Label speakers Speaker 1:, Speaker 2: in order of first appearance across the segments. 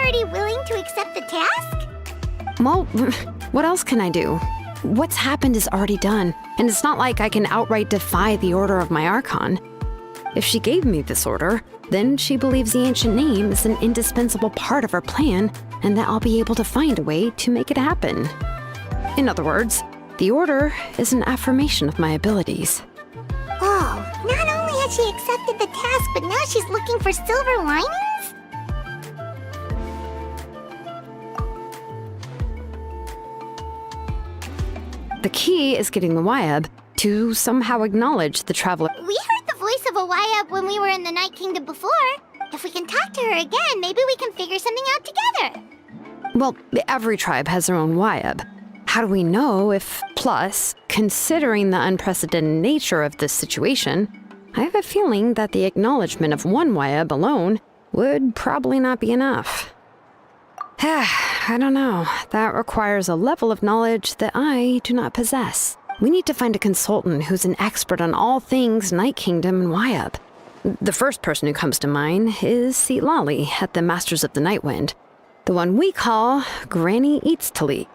Speaker 1: already willing to accept the task?
Speaker 2: Well, what else can I do? What's happened is already done, and it's not like I can outright defy the order of my Archon. If she gave me this order, then she believes the ancient name is an indispensable part of her plan, and that I'll be able to find a way to make it happen. In other words, the order is an affirmation of my abilities.
Speaker 1: Oh, not only has she accepted the task, but now she's looking for silver linings?
Speaker 2: The key is getting the Wyab to somehow acknowledge the traveler.
Speaker 1: We heard the voice of a Wyab when we were in the Night Kingdom before. If we can talk to her again, maybe we can figure something out together.
Speaker 2: Well, every tribe has their own Wyab. How do we know if, plus, considering the unprecedented nature of this situation, I have a feeling that the acknowledgement of one Wyab alone would probably not be enough. I don't know. That requires a level of knowledge that I do not possess. We need to find a consultant who's an expert on all things Night Kingdom and Wyab. The first person who comes to mind is Lali at the Masters of the Nightwind, the one we call Granny Eatstali.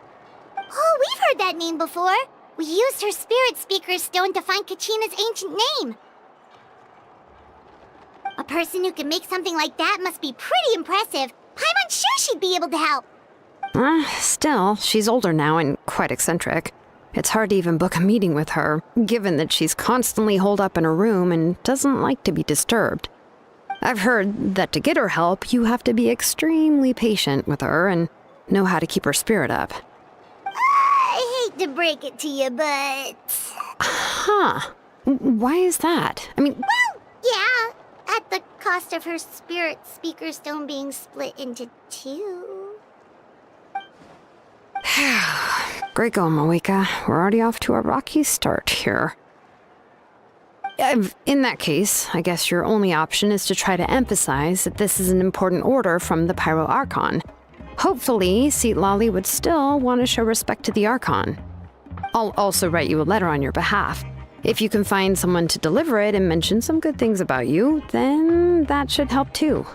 Speaker 1: Oh, we've heard that name before. We used her Spirit Speaker's Stone to find Kachina's ancient name. A person who can make something like that must be pretty impressive. I'm unsure she'd be able to help.
Speaker 2: Still, she's older now and quite eccentric. It's hard to even book a meeting with her, given that she's constantly holed up in her room and doesn't like to be disturbed. I've heard that to get her help, you have to be extremely patient with her and know how to keep her spirit up.
Speaker 1: I hate to break it to you, but...
Speaker 2: Huh. Why is that? I mean...
Speaker 1: Well, yeah, at the cost of her Spirit Speaker Stone being split into two.
Speaker 2: Great going, Moeka. We're already off to a rocky start here. In that case, I guess your only option is to try to emphasize that this is an important order from the Pyro Archon. Hopefully, Lali would still want to show respect to the Archon. I'll also write you a letter on your behalf. If you can find someone to deliver it and mention some good things about you, then that should help too.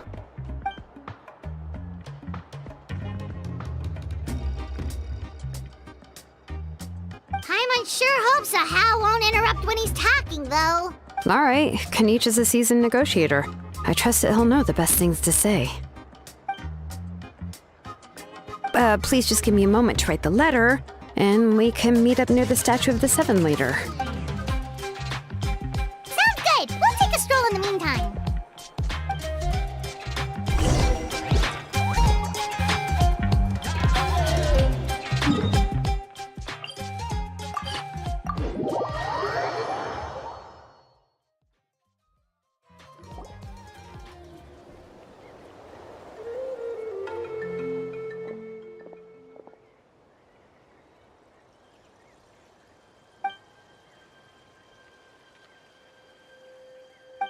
Speaker 1: Paimon sure hopes a Hal won't interrupt when he's talking, though.
Speaker 2: All right, Kanich is a seasoned negotiator. I trust that he'll know the best things to say. Please just give me a moment to write the letter, and we can meet up near the Statue of the Seven later.
Speaker 1: Sounds good. We'll take a stroll in the meantime.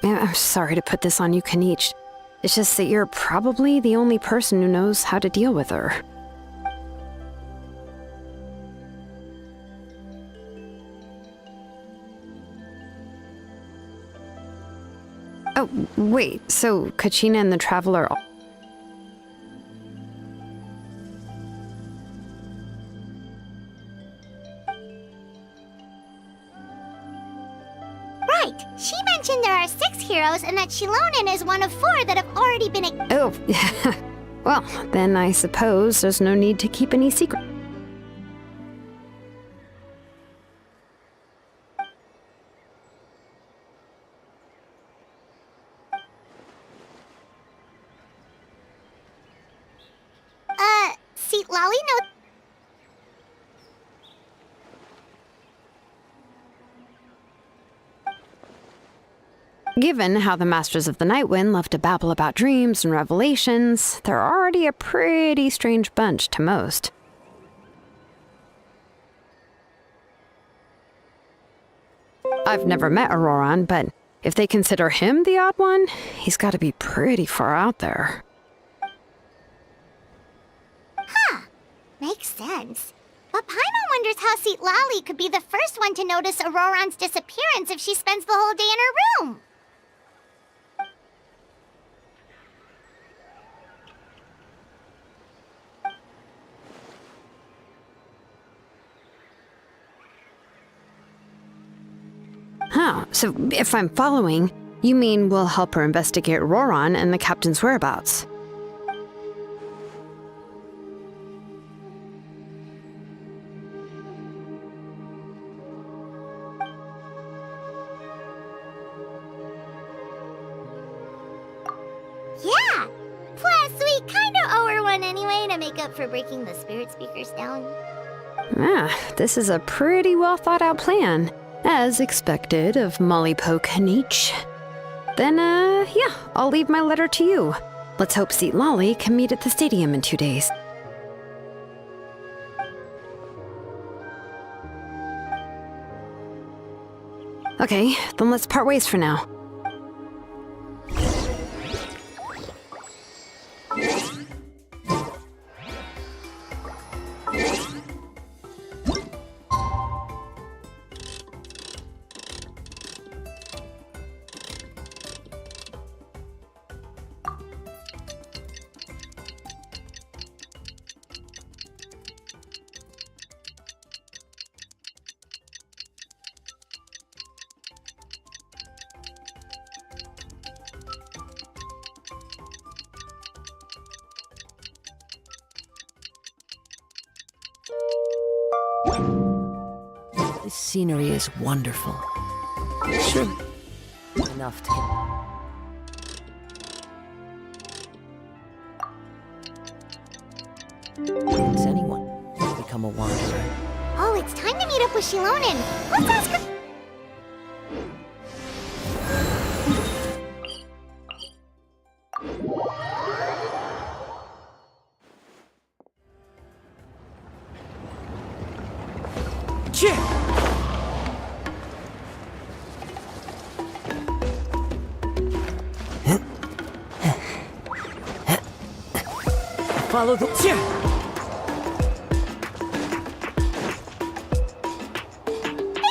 Speaker 2: I'm sorry to put this on you, Kanich. It's just that you're probably the only person who knows how to deal with her. Oh, wait, so Kachina and the Traveler...
Speaker 1: Right. She mentioned there are 6 heroes and that Shilonen is one of 4 that have already been...
Speaker 2: Oh, well, then I suppose there's no need to keep any secret.
Speaker 1: See, Lali knows...
Speaker 2: Given how the Masters of the Nightwind love to babble about dreams and revelations, they're already a pretty strange bunch to most. I've never met Auroran, but if they consider him the odd one, he's got to be pretty far out there.
Speaker 1: Huh. Makes sense. But Paimon wonders how Lali could be the first one to notice Auroran's disappearance if she spends the whole day in her room.
Speaker 2: Oh, so if I'm following, you mean we'll help her investigate Roran and the captain's whereabouts?
Speaker 1: Yeah! Plus, we kinda owe her one anyway to make up for breaking the spirit speakers down.
Speaker 2: This is a pretty well thought out plan, as expected of Molly Poke Nietzsche. Then, yeah, I'll leave my letter to you. Let's hope Seat Lolly can meet at the stadium in 2 days. Okay, then let's part ways for now.
Speaker 3: This scenery is wonderful. Sure. Enough to Thinks anyone can become a wanderer.
Speaker 1: Oh, it's time to meet up with Shilonen. Let's ask her.
Speaker 3: Follow the...
Speaker 1: Hey,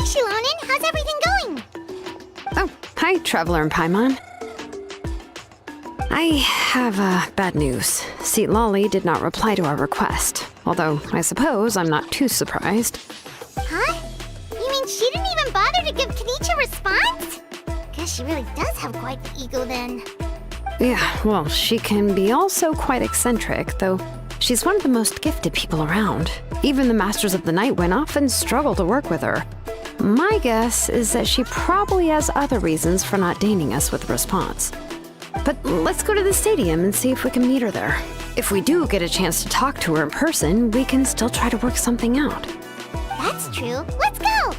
Speaker 1: Shilonen, how's everything going?
Speaker 2: Oh, hi, Traveler and Paimon. I have bad news. Seat Lolly did not reply to our request, although I suppose I'm not too surprised.
Speaker 1: Huh? You mean she didn't even bother to give Kenichi a response? Guess she really does have quite the ego then.
Speaker 2: Yeah, well, she can be also quite eccentric, though she's one of the most gifted people around. Even the Masters of the Nightwind often struggle to work with her. My guess is that she probably has other reasons for not deigning us with a response. But let's go to the stadium and see if we can meet her there. If we do get a chance to talk to her in person, we can still try to work something out.
Speaker 1: That's true. Let's go!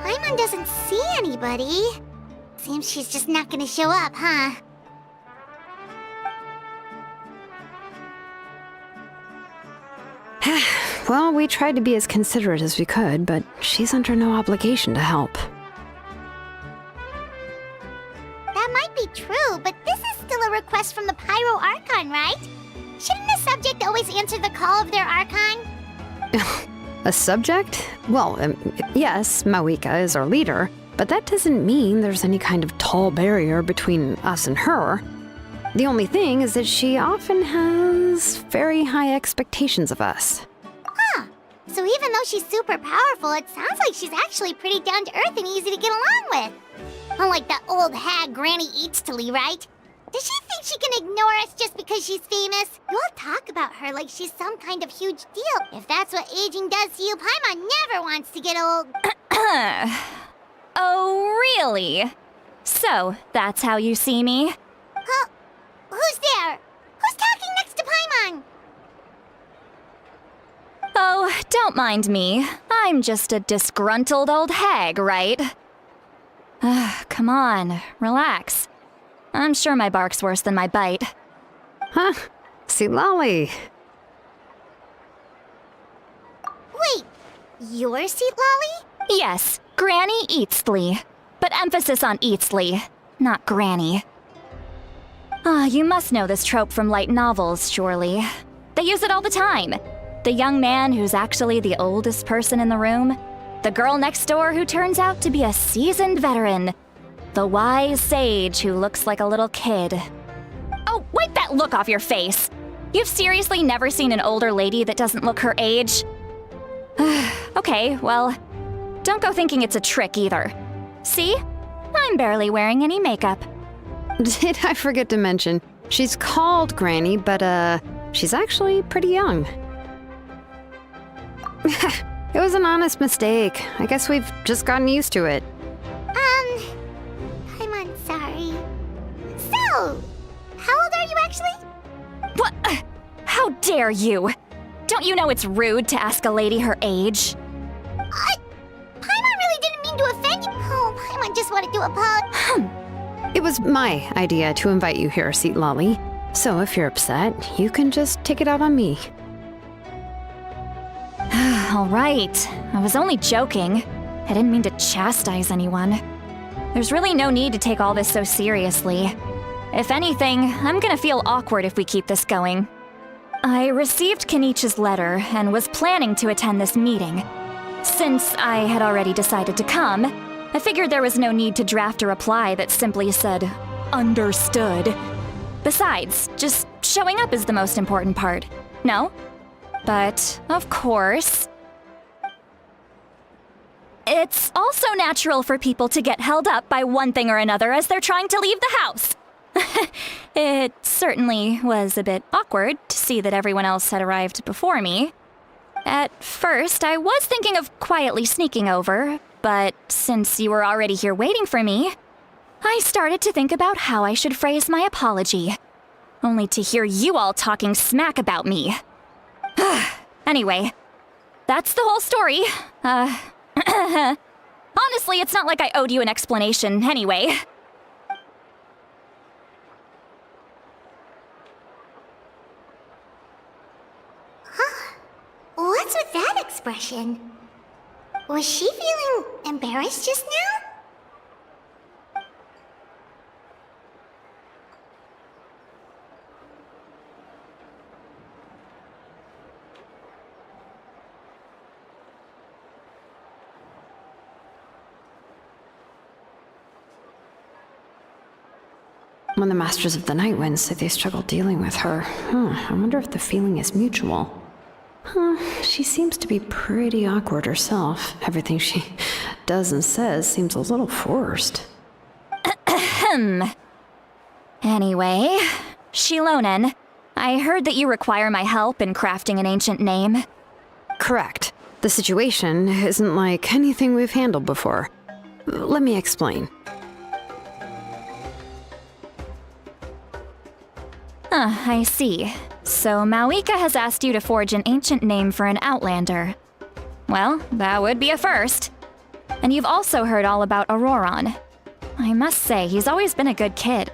Speaker 1: Paimon doesn't see anybody. Seems she's just not gonna show up, huh?
Speaker 2: Well, we tried to be as considerate as we could, but she's under no obligation to help.
Speaker 1: That might be true, but this is still a request from the Pyro Archon, right? Shouldn't the subject always answer the call of their Archon?
Speaker 2: A subject? Well, yes, Mawika is our leader, but that doesn't mean there's any kind of tall barrier between us and her. The only thing is that she often has very high expectations of us.
Speaker 1: Huh. So even though she's super powerful, it sounds like she's actually pretty down to earth and easy to get along with. Unlike that old hag Granny Eatstily, right? Does she think she can ignore us just because she's famous? You all talk about her like she's some kind of huge deal. If that's what aging does to you, Paimon never wants to get old.
Speaker 4: Oh, really? So, that's how you see me?
Speaker 1: Who's there? Who's talking next to Paimon?
Speaker 4: Oh, don't mind me. I'm just a disgruntled old hag, right? Come on, relax. I'm sure my bark's worse than my bite.
Speaker 2: Huh? See, Lolly.
Speaker 1: Your seat, Lolly?
Speaker 4: Yes, Granny Eatsley. But emphasis on Eatsley, not Granny. Ah, you must know this trope from light novels, surely. They use it all the time. The young man who's actually the oldest person in the room. The girl next door who turns out to be a seasoned veteran. The wise sage who looks like a little kid. Oh, wipe that look off your face! You've seriously never seen an older lady that doesn't look her age? Okay, well, don't go thinking it's a trick either. See? I'm barely wearing any makeup.
Speaker 2: Did I forget to mention, she's called Granny, but she's actually pretty young. It was an honest mistake. I guess we've just gotten used to it.
Speaker 1: I'm sorry. So, how old are you actually?
Speaker 4: What? How dare you? Don't you know it's rude to ask a lady her age?
Speaker 1: Paimon really didn't mean to offend you. Oh, Paimon just wanted to apologize.
Speaker 2: It was my idea to invite you here, Seat Lolly. So if you're upset, you can just take it out on me.
Speaker 4: All right. I was only joking. I didn't mean to chastise anyone. There's really no need to take all this so seriously. If anything, I'm gonna feel awkward if we keep this going. I received Kenichi's letter and was planning to attend this meeting. Since I had already decided to come, I figured there was no need to draft a reply that simply said, "Understood." Besides, just showing up is the most important part. No? But, of course, it's also natural for people to get held up by one thing or another as they're trying to leave the house. It certainly was a bit awkward to see that everyone else had arrived before me. At first, I was thinking of quietly sneaking over, but since you were already here waiting for me, I started to think about how I should phrase my apology. Only to hear you all talking smack about me. Anyway, that's the whole story. Honestly, it's not like I owed you an explanation anyway.
Speaker 1: What's with that expression? Was she feeling embarrassed just now?
Speaker 2: When the Masters of the Night Wind say they struggle dealing with her, I wonder if the feeling is mutual. She seems to be pretty awkward herself. Everything she does and says seems a little forced.
Speaker 4: Anyway, Shilonen, I heard that you require my help in crafting an ancient name.
Speaker 2: Correct. The situation isn't like anything we've handled before. Let me explain.
Speaker 4: I see. So Mauika has asked you to forge an ancient name for an Outlander. Well, that would be a first. And you've also heard all about Auroron. I must say, he's always been a good kid.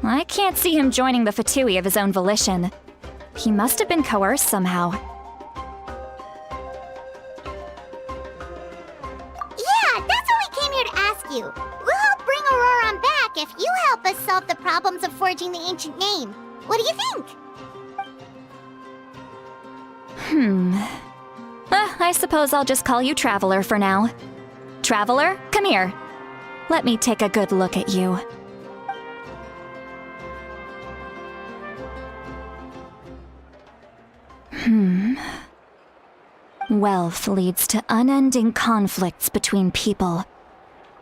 Speaker 4: I can't see him joining the Fatui of his own volition. He must have been coerced somehow.
Speaker 1: Yeah, that's what we came here to ask you. We'll help bring Auroron back if you help us solve the problems of forging the ancient name. What do you think?
Speaker 4: I suppose I'll just call you Traveler for now. Traveler, come here. Let me take a good look at you. Wealth leads to unending conflicts between people.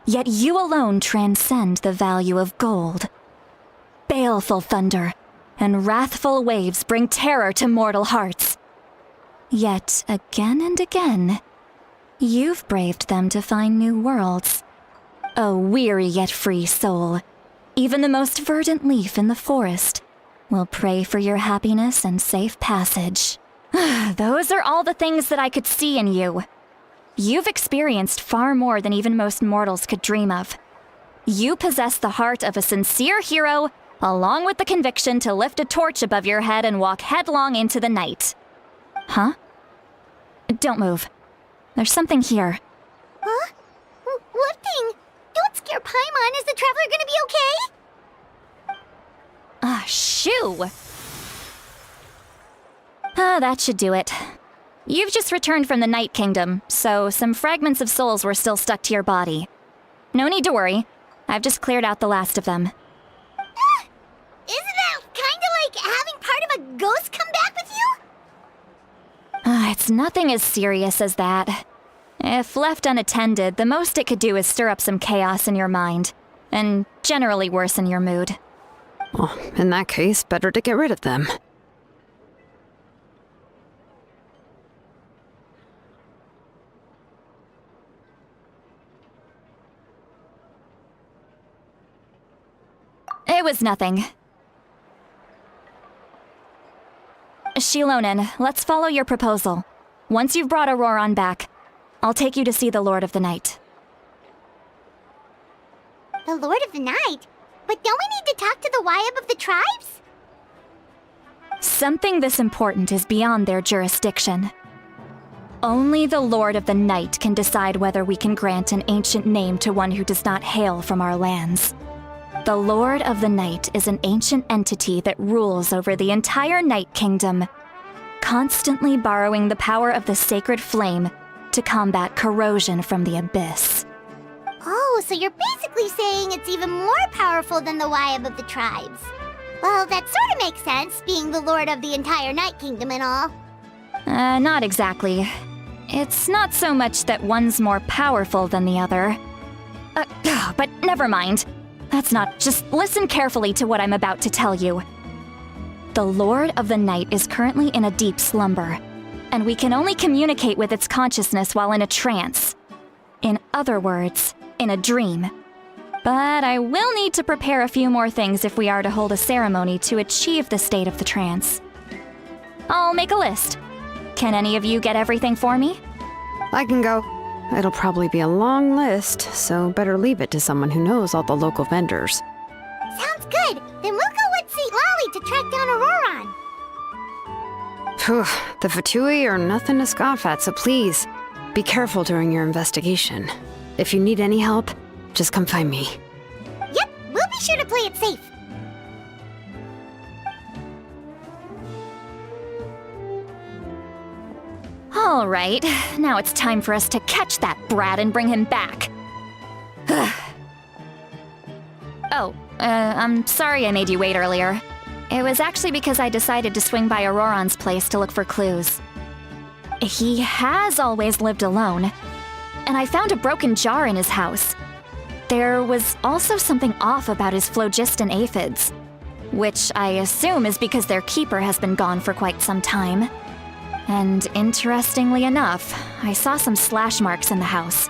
Speaker 4: Yet you alone transcend the value of gold. Baleful thunder and wrathful waves bring terror to mortal hearts. Yet again and again, you've braved them to find new worlds. O weary yet free soul, even the most verdant leaf in the forest will pray for your happiness and safe passage. Those are all the things that I could see in you. You've experienced far more than even most mortals could dream of. You possess the heart of a sincere hero, along with the conviction to lift a torch above your head and walk headlong into the night. Huh? Don't move. There's something here.
Speaker 1: Huh? What thing? Don't scare Paimon. Is the traveler gonna be okay?
Speaker 4: Ah, shoo! That should do it. You've just returned from the Night Kingdom, so some fragments of souls were still stuck to your body. No need to worry. I've just cleared out the last of them.
Speaker 1: Isn't that kinda like having part of a ghost come back with you?
Speaker 4: It's nothing as serious as that. If left unattended, the most it could do is stir up some chaos in your mind, and generally worsen your mood.
Speaker 2: Well, in that case, better to get rid of them.
Speaker 4: It was nothing. Shilonen, let's follow your proposal. Once you've brought Auroron back, I'll take you to see the Lord of the Night.
Speaker 1: The Lord of the Night? But don't we need to talk to the Wyab of the tribes?
Speaker 4: Something this important is beyond their jurisdiction. Only the Lord of the Night can decide whether we can grant an ancient name to one who does not hail from our lands. The Lord of the Night is an ancient entity that rules over the entire Night Kingdom, constantly borrowing the power of the sacred flame to combat corrosion from the abyss.
Speaker 1: Oh, so you're basically saying it's even more powerful than the Wyab of the tribes. Well, that sort of makes sense, being the lord of the entire Night Kingdom and all.
Speaker 4: Not exactly. It's not so much that one's more powerful than the other. But never mind. That's not. Just listen carefully to what I'm about to tell you. The Lord of the Night is currently in a deep slumber, and we can only communicate with its consciousness while in a trance. In other words, in a dream. But I will need to prepare a few more things if we are to hold a ceremony to achieve the state of the trance. I'll make a list. Can any of you get everything for me?
Speaker 2: I can go. It'll probably be a long list, so better leave it to someone who knows all the local vendors.
Speaker 1: Sounds good. Then we'll go with St. Lolly to track down Auroron.
Speaker 2: Phew, the Fatui are nothing to scoff at, so please, be careful during your investigation. If you need any help, just come find me.
Speaker 1: Yep, we'll be sure to play it safe.
Speaker 4: All right, now it's time for us to catch that brat and bring him back. I'm sorry I made you wait earlier. It was actually because I decided to swing by Auroron's place to look for clues. He has always lived alone, and I found a broken jar in his house. There was also something off about his phlogiston aphids, which I assume is because their keeper has been gone for quite some time. And interestingly enough, I saw some slash marks in the house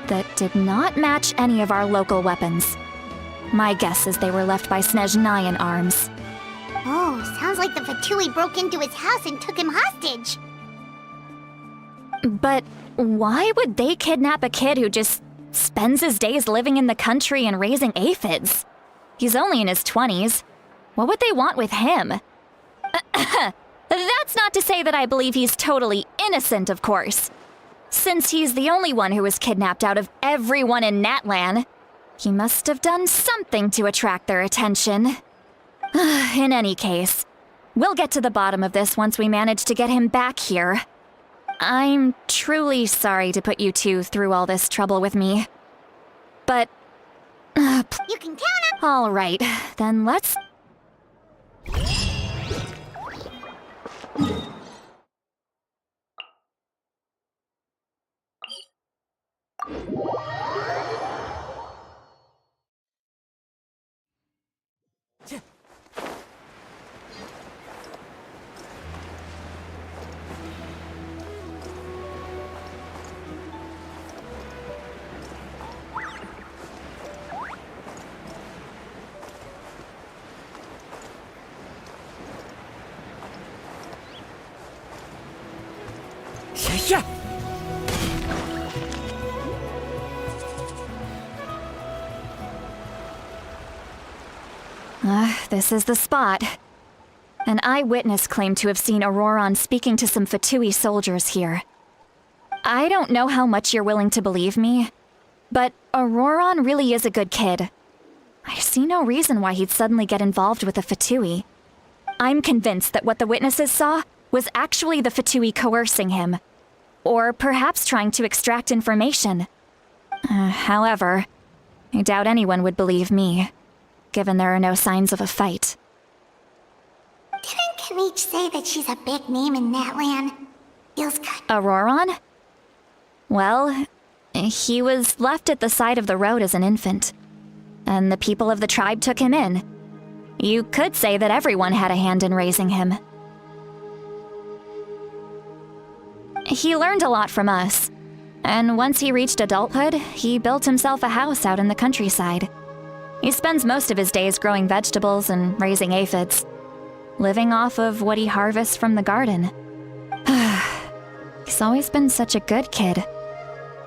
Speaker 4: that did not match any of our local weapons. My guess is they were left by Snezhnayan arms.
Speaker 1: Oh, sounds like the Fatui broke into his house and took him hostage.
Speaker 4: But why would they kidnap a kid who just spends his days living in the country and raising aphids? He's only in his 20s. What would they want with him? That's not to say that I believe he's totally innocent, of course. Since he's the only one who was kidnapped out of everyone in Natlan, he must have done something to attract their attention. In any case, we'll get to the bottom of this once we manage to get him back here. I'm truly sorry to put you two through all this trouble with me. But...
Speaker 1: You can count on...
Speaker 4: all right, then let's...
Speaker 3: Yeah.
Speaker 4: This is the spot. An eyewitness claimed to have seen Auroron speaking to some Fatui soldiers here. I don't know how much you're willing to believe me, but Auroron really is a good kid. I see no reason why he'd suddenly get involved with a Fatui. I'm convinced that what the witnesses saw was actually the Fatui coercing him, or perhaps trying to extract information. However, I doubt anyone would believe me, given there are no signs of a fight.
Speaker 1: Didn't Kanich say that she's a big name in that land? Feels kind.
Speaker 4: Auroron? Well, he was left at the side of the road as an infant, and the people of the tribe took him in. You could say that everyone had a hand in raising him. He learned a lot from us, and once he reached adulthood, he built himself a house out in the countryside. He spends most of his days growing vegetables and raising aphids, living off of what he harvests from the garden. He's always been such a good kid.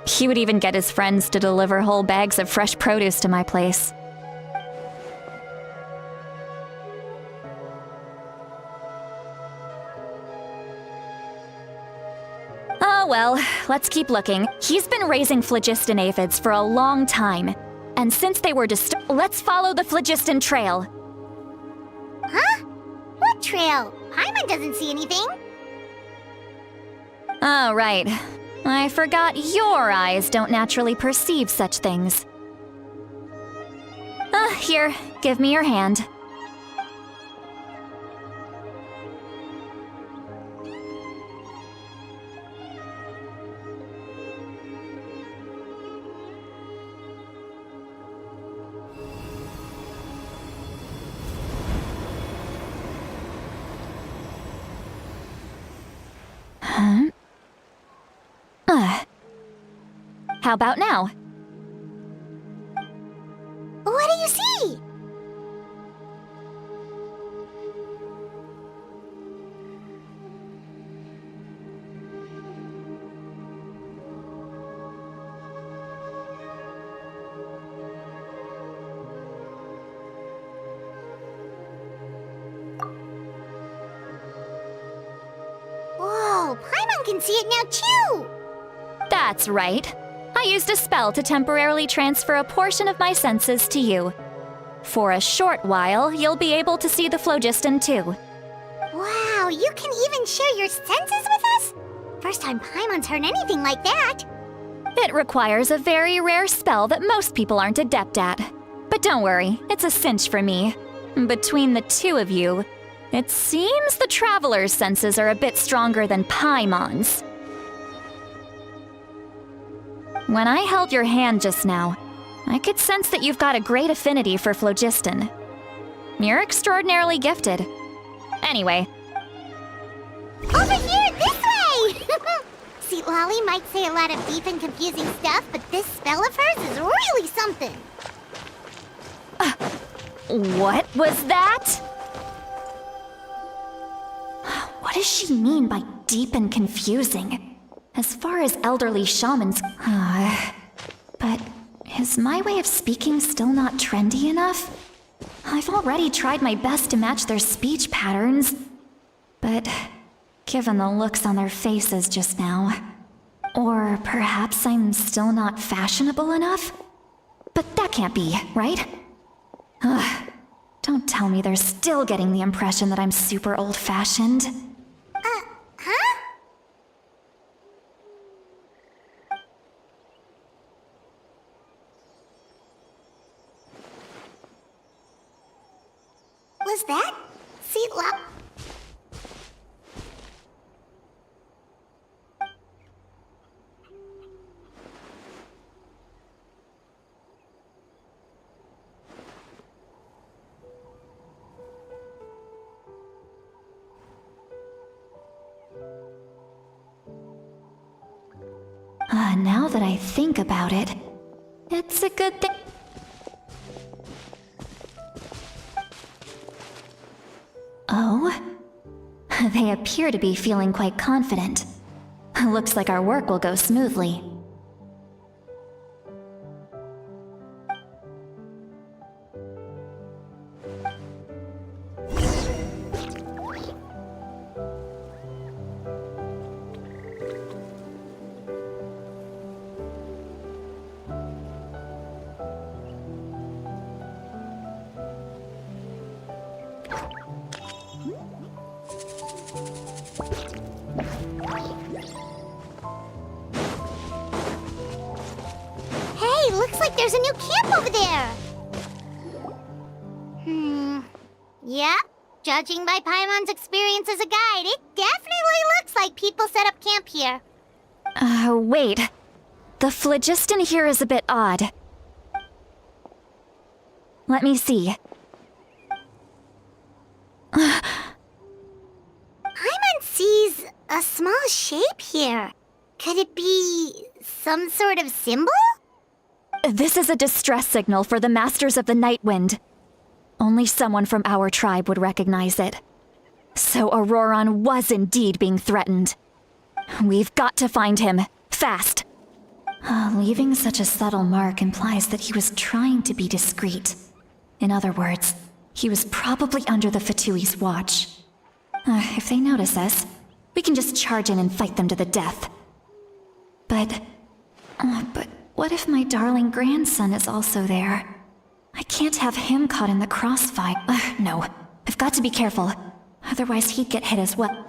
Speaker 4: He would even get his friends to deliver whole bags of fresh produce to my place. Oh well, let's keep looking. He's been raising phlogiston aphids for a long time. And since they were let's follow the phlogiston trail.
Speaker 1: Huh? What trail? Paimon doesn't see anything.
Speaker 4: Oh, right. I forgot your eyes don't naturally perceive such things. Here, give me your hand. How about now?
Speaker 1: What do you see? Whoa, Paimon can see it now too!
Speaker 4: That's right. I used a spell to temporarily transfer a portion of my senses to you. For a short while, you'll be able to see the phlogiston too.
Speaker 1: Wow, you can even share your senses with us? First time Paimon's heard anything like that.
Speaker 4: It requires a very rare spell that most people aren't adept at. But don't worry, it's a cinch for me. Between the two of you, it seems the Traveler's senses are a bit stronger than Paimon's. When I held your hand just now, I could sense that you've got a great affinity for phlogiston. You're extraordinarily gifted. Anyway.
Speaker 1: Over here, this way! See, Lolly might say a lot of deep and confusing stuff, but this spell of hers is really something.
Speaker 4: What was that? What does she mean by deep and confusing? As far as elderly shamans... But is my way of speaking still not trendy enough? I've already tried my best to match their speech patterns. But given the looks on their faces just now... Or perhaps I'm still not fashionable enough? But that can't be, right? Don't tell me they're still getting the impression that I'm super old-fashioned.
Speaker 1: Huh? Was that? See,
Speaker 4: Now that I think about it, it's a good thing. Oh? They appear to be feeling quite confident. Looks like our work will go smoothly.
Speaker 1: there's a new camp over there. Yep. Judging by Paimon's experience as a guide, it definitely looks like people set up camp here.
Speaker 4: Wait. The phlogiston here is a bit odd. Let me see.
Speaker 1: Paimon sees a small shape here. Could it be some sort of symbol?
Speaker 4: This is a distress signal for the Masters of the Night Wind. Only someone from our tribe would recognize it. So Auroron was indeed being threatened. We've got to find him, fast. Leaving such a subtle mark implies that he was trying to be discreet. In other words, he was probably under the Fatui's watch. If they notice us, we can just charge in and fight them to the death. But what if my darling grandson is also there? I can't have him caught in the crossfire. No, I've got to be careful. Otherwise he'd get hit as well.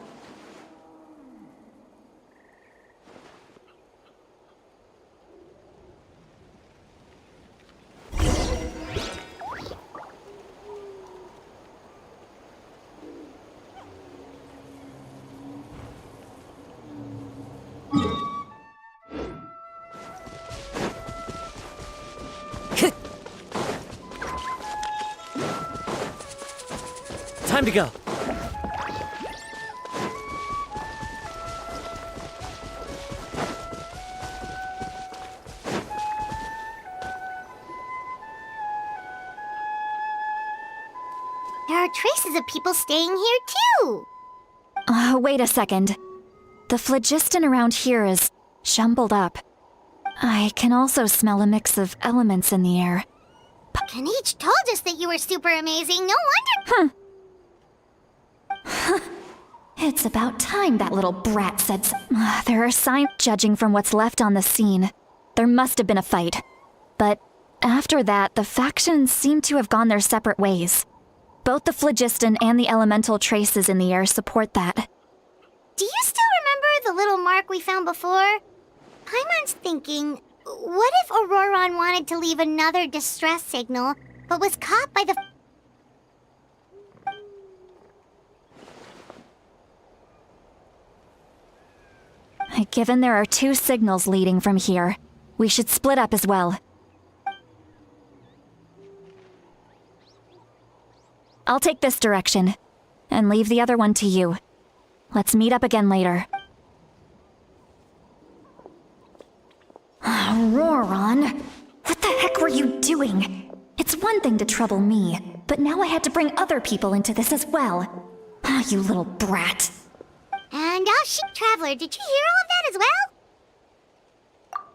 Speaker 3: Time to go.
Speaker 1: There are traces of people staying here too.
Speaker 4: Wait a second. The phlogiston around here is jumbled up. I can also smell a mix of elements in the air.
Speaker 1: Kanich told us that you were super amazing. No wonder.
Speaker 4: It's about time that little brat said so. There are signs judging from what's left on the scene. There must have been a fight. But after that, the factions seem to have gone their separate ways. Both the phlogiston and the elemental traces in the air support that.
Speaker 1: Do you still remember the little mark we found before? Paimon's thinking, what if Auroron wanted to leave another distress signal, but was caught by the...
Speaker 4: Given there are 2 signals leading from here, we should split up as well. I'll take this direction, and leave the other one to you. Let's meet up again later. Auroron, what the heck were you doing? It's one thing to trouble me, but now I had to bring other people into this as well. You little brat.
Speaker 1: And Sheep Traveler, did you hear all of that as well?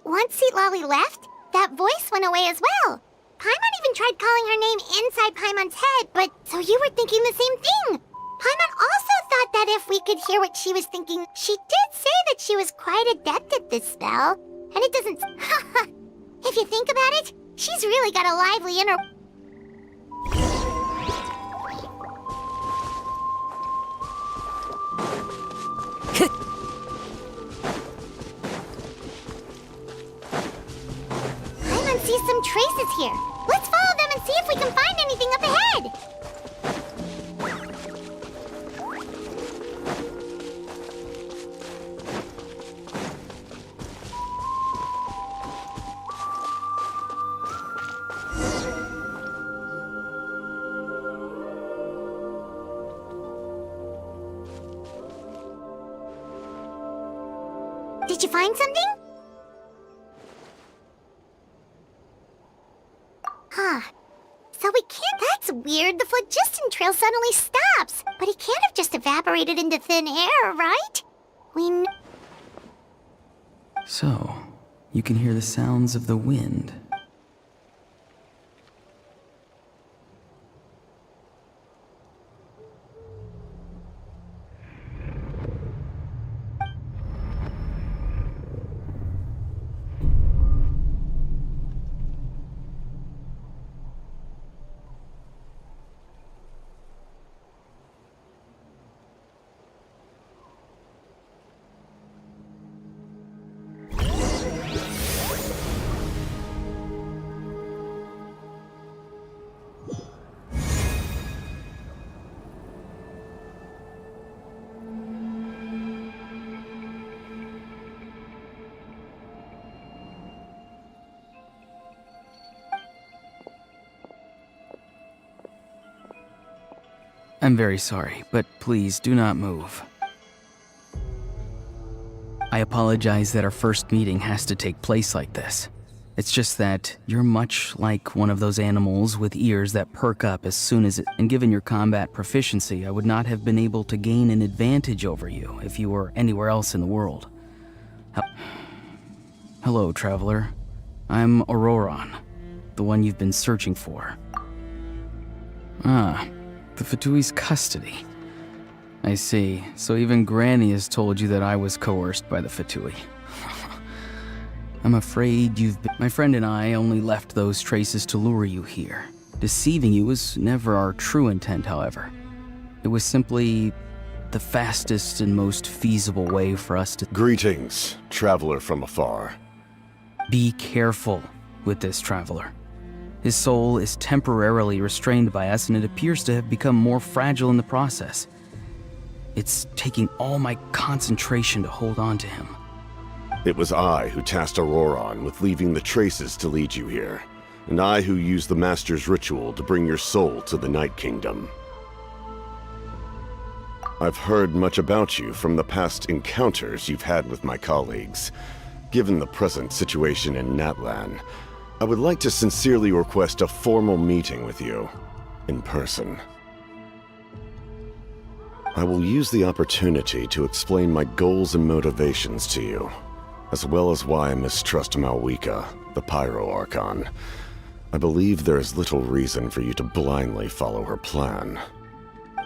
Speaker 1: Once Seat Lolly left, that voice went away as well. Paimon even tried calling her name inside Paimon's head, but so you were thinking the same thing. Paimon also thought that if we could hear what she was thinking, she did say that she was quite adept at this spell. And it doesn't... If you think about it, she's really got a lively inner... Paimon sees some traces here. Let's follow them and see if we can find anything up ahead. Did you find something? So we can't... That's weird. The phlogiston trail suddenly stops. But he can't have just evaporated into thin air, right?
Speaker 5: So, you can hear the sounds of the wind. I'm very sorry, but please do not move. I apologize that our first meeting has to take place like this. It's just that you're much like one of those animals with ears that perk up as soon as it... And given your combat proficiency, I would not have been able to gain an advantage over you if you were anywhere else in the world. Hello, traveler. I'm Auroron, the one you've been searching for. Ah, the Fatui's custody. I see. So even Granny has told you that I was coerced by the Fatui. I'm afraid you've been... My friend and I only left those traces to lure you here. Deceiving you was never our true intent, however. It was simply the fastest and most feasible way for us to...
Speaker 6: Greetings, traveler from afar.
Speaker 5: Be careful with this traveler. His soul is temporarily restrained by us, and it appears to have become more fragile in the process. It's taking all my concentration to hold on to him.
Speaker 6: It was I who tasked Auroron with leaving the traces to lead you here, and I who used the Master's ritual to bring your soul to the Night Kingdom. I've heard much about you from the past encounters you've had with my colleagues. Given the present situation in Natlan, I would like to sincerely request a formal meeting with you, in person. I will use the opportunity to explain my goals and motivations to you, as well as why I mistrust Malwika, the Pyro Archon. I believe there is little reason for you to blindly follow her plan.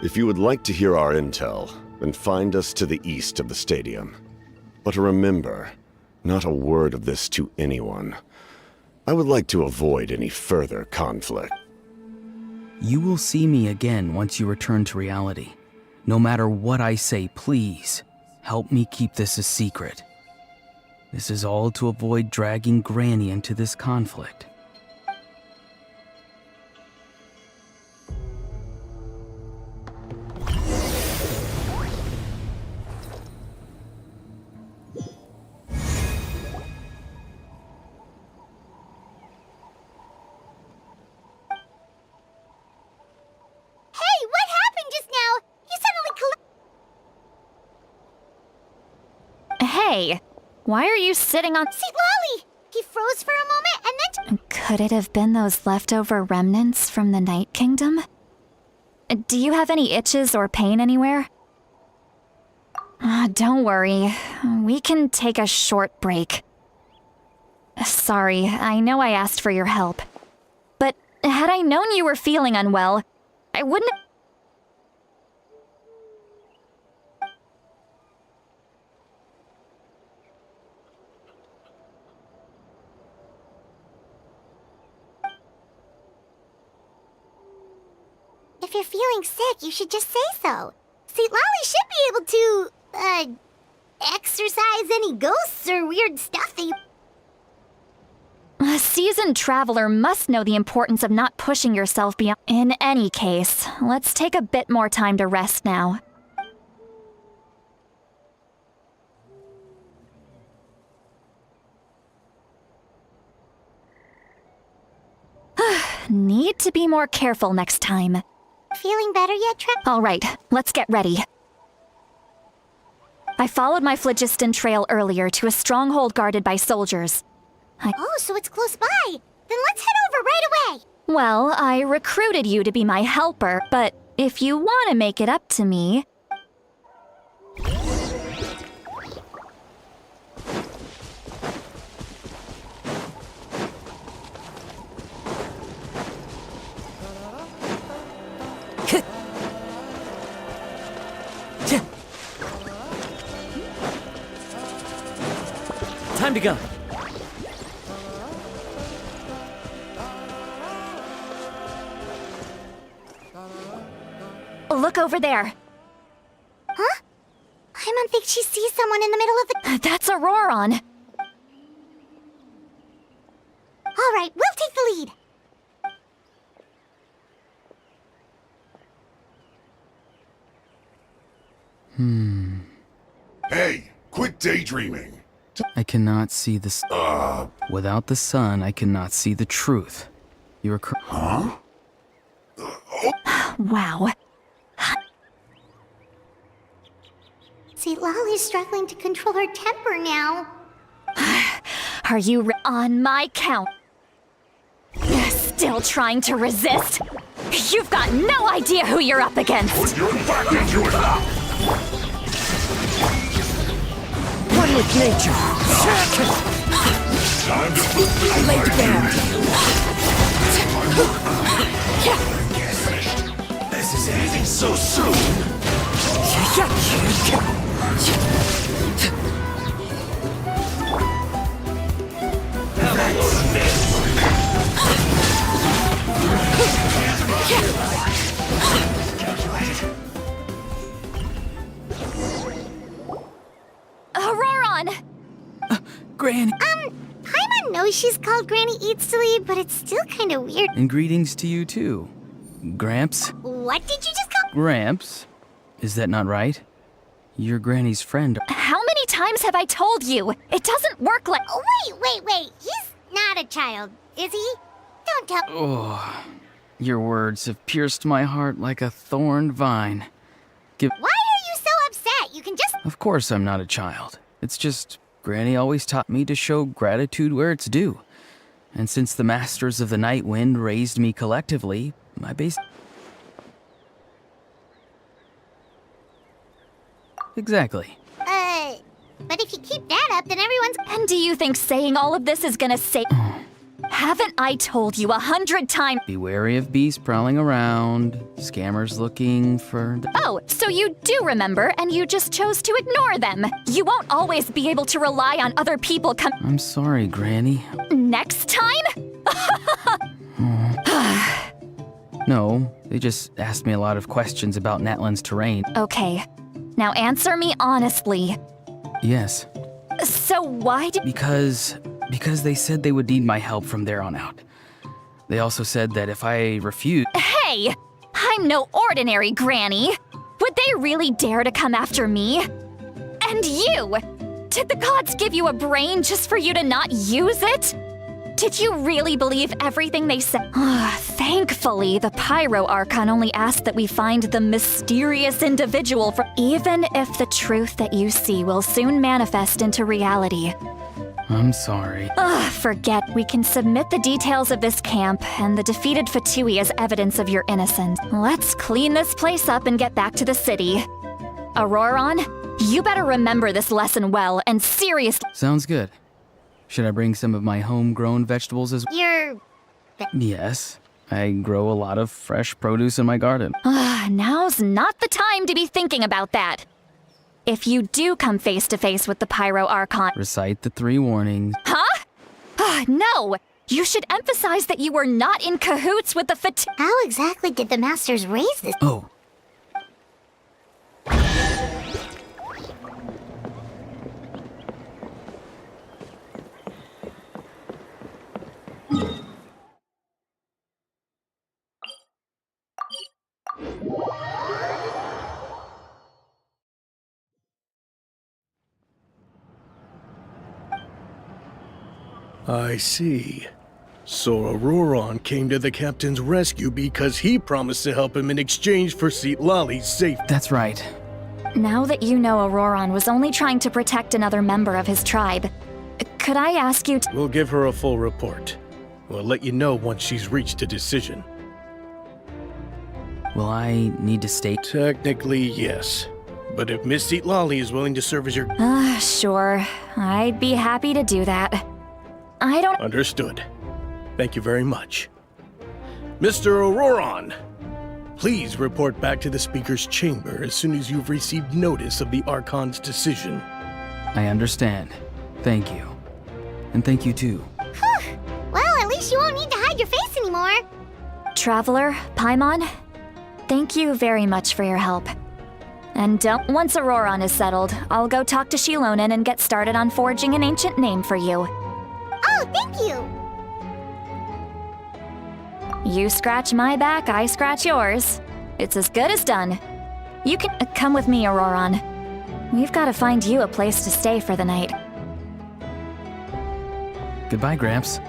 Speaker 6: If you would like to hear our intel, then find us to the east of the stadium. But remember, not a word of this to anyone. I would like to avoid any further conflict.
Speaker 5: You will see me again once you return to reality. No matter what I say, please, help me keep this a secret. This is all to avoid dragging Granny into this conflict.
Speaker 1: Hey, what happened just now? You suddenly
Speaker 4: Hey, why are you sitting on...
Speaker 1: See, Lolly! He froze for a moment and then...
Speaker 4: Could it have been those leftover remnants from the Night Kingdom? Do you have any itches or pain anywhere? Don't worry. We can take a short break. Sorry, I know I asked for your help. But had I known you were feeling unwell, I wouldn't...
Speaker 1: If you're feeling sick, you should just say so. See, Lolly should be able to, exorcise any ghosts or weird stuff that you...
Speaker 4: A seasoned traveler must know the importance of not pushing yourself beyond... In any case, let's take a bit more time to rest now. Need to be more careful next time.
Speaker 1: Feeling better yet,
Speaker 4: All right, let's get ready. I followed my phlogiston trail earlier to a stronghold guarded by soldiers.
Speaker 1: Oh, so it's close by. Then let's head over right away.
Speaker 4: Well, I recruited you to be my helper, but if you want to make it up to me...
Speaker 3: Time to go.
Speaker 4: Look over there.
Speaker 1: Huh? I don't think she sees someone in the middle of the...
Speaker 4: That's Auroron.
Speaker 1: All right, we'll take the lead.
Speaker 6: Hey, quit daydreaming.
Speaker 5: I cannot see the... Without the sun, I cannot see the truth. You are
Speaker 6: Huh?
Speaker 4: Wow.
Speaker 1: Lolly's struggling to control her temper now.
Speaker 4: Are you on my count? Still trying to resist? You've got no idea who you're up against!
Speaker 7: Put your back into it now!
Speaker 3: One with nature.
Speaker 7: Time to put this
Speaker 3: Lay down.
Speaker 7: This is anything so soon!
Speaker 4: Auroron!
Speaker 5: Granny!
Speaker 1: Paimon knows she's called Granny Eatsilly, but it's still kind of weird.
Speaker 5: And greetings to you too. Gramps?
Speaker 1: What did you just call?
Speaker 5: Gramps? Is that not right? You're Granny's friend.
Speaker 4: How many times have I told you? It doesn't work like—
Speaker 1: Oh, wait. He's not a child, is he? Don't tell.
Speaker 5: Oh, your words have pierced my heart like a thorned vine.
Speaker 1: Why are you so upset? You can just.
Speaker 5: Of course I'm not a child. It's just Granny always taught me to show gratitude where it's due. And since the Masters of the Night Wind raised me collectively, my base... Exactly.
Speaker 1: But if you keep that up, then everyone's.
Speaker 4: And do you think saying all of this is gonna save— Haven't I told you 100 times—
Speaker 5: Be wary of beasts prowling around, scammers looking for...
Speaker 4: Oh, so you do remember, and you just chose to ignore them. You won't always be able to rely on other people
Speaker 5: I'm sorry, Granny.
Speaker 4: Next time?
Speaker 5: No, they just asked me a lot of questions about Natlan's terrain.
Speaker 4: Okay. Now answer me honestly.
Speaker 5: Yes,
Speaker 4: So why did—
Speaker 5: because they said they would need my help from there on out. They also said that if I refused...
Speaker 4: Hey! I'm no ordinary granny! Would they really dare to come after me? And you! Did the gods give you a brain just for you to not use it? Did you really believe everything they said? Thankfully, the Pyro Archon only asked that we find the mysterious individual for— Even if the truth that you see will soon manifest into reality.
Speaker 5: I'm sorry.
Speaker 4: Forget. We can submit the details of this camp and the defeated Fatui as evidence of your innocence. Let's clean this place up and get back to the city. Auroron, you better remember this lesson well and seriously—
Speaker 5: Sounds good. Should I bring some of my homegrown vegetables as well?
Speaker 1: You're.
Speaker 5: Yes. I grow a lot of fresh produce in my garden.
Speaker 4: Now's not the time to be thinking about that. If you do come face to face with the Pyro Archon—
Speaker 5: Recite the 3 warnings.
Speaker 4: Huh? No! You should emphasize that you were not in cahoots with the Fatui—
Speaker 1: How exactly did the masters raise this?
Speaker 5: Oh,
Speaker 8: I see. So Auroron came to the captain's rescue because he promised to help him in exchange for Lolly's safety.
Speaker 5: that's right.
Speaker 4: Now that you know Auroron was only trying to protect another member of his tribe, could I ask you to—
Speaker 8: We'll give her a full report. We'll let you know once she's reached a decision.
Speaker 5: Will I need to state...
Speaker 8: Technically, yes. But if Miss Lolly is willing to serve as your...
Speaker 4: Sure. I'd be happy to do that. I don't—
Speaker 8: Understood. Thank you very much. Mr. Auroron, please report back to the Speaker's chamber as soon as you've received notice of the Archon's decision.
Speaker 5: I understand. Thank you. And thank you too.
Speaker 1: Well, at least you won't need to hide your face anymore.
Speaker 4: Traveler, Paimon, thank you very much for your help. And once Auroron is settled, I'll go talk to Shilonen and get started on forging an ancient name for you.
Speaker 1: Oh, thank you.
Speaker 4: You scratch my back, I scratch yours. It's as good as done. You can come with me, Auroron. We've got to find you a place to stay for the night.
Speaker 5: Goodbye, Gramps.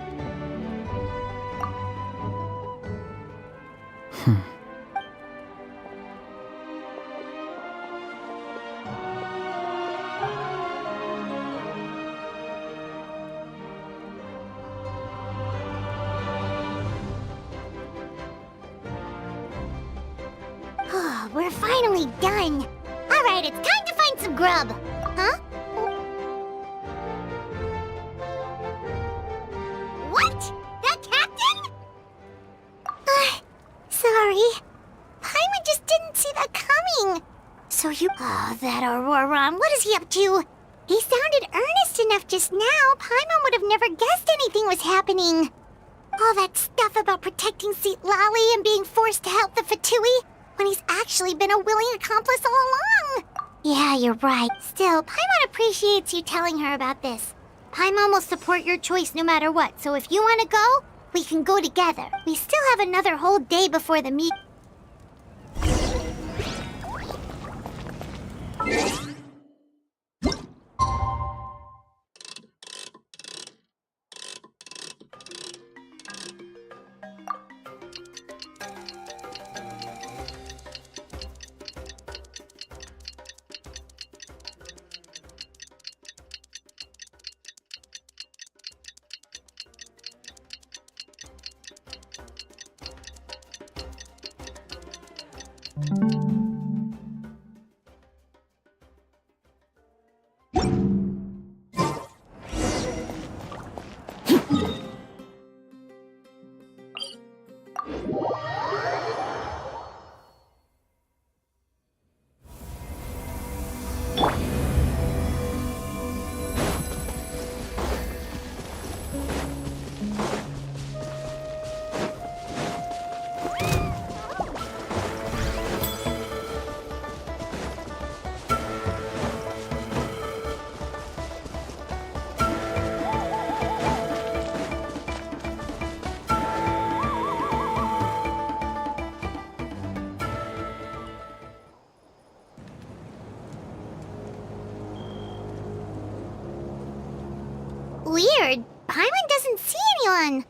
Speaker 1: Oh, we're finally done. All right, it's time to find some grub. Huh? What? That captain? Sorry. Paimon just didn't see that coming. So you... Oh, that Auroron. What is he up to? He sounded earnest enough just now. Paimon would have never guessed anything was happening. All that stuff about protecting Seat Lally and being forced to help the Fatui, when he's actually been a willing accomplice all along. Yeah, you're right. Still, Paimon appreciates you telling her about this. Paimon will support your choice no matter what, so if you want to go, we can go together. We still have another whole day before the meet. Weird. Paimon doesn't see anyone.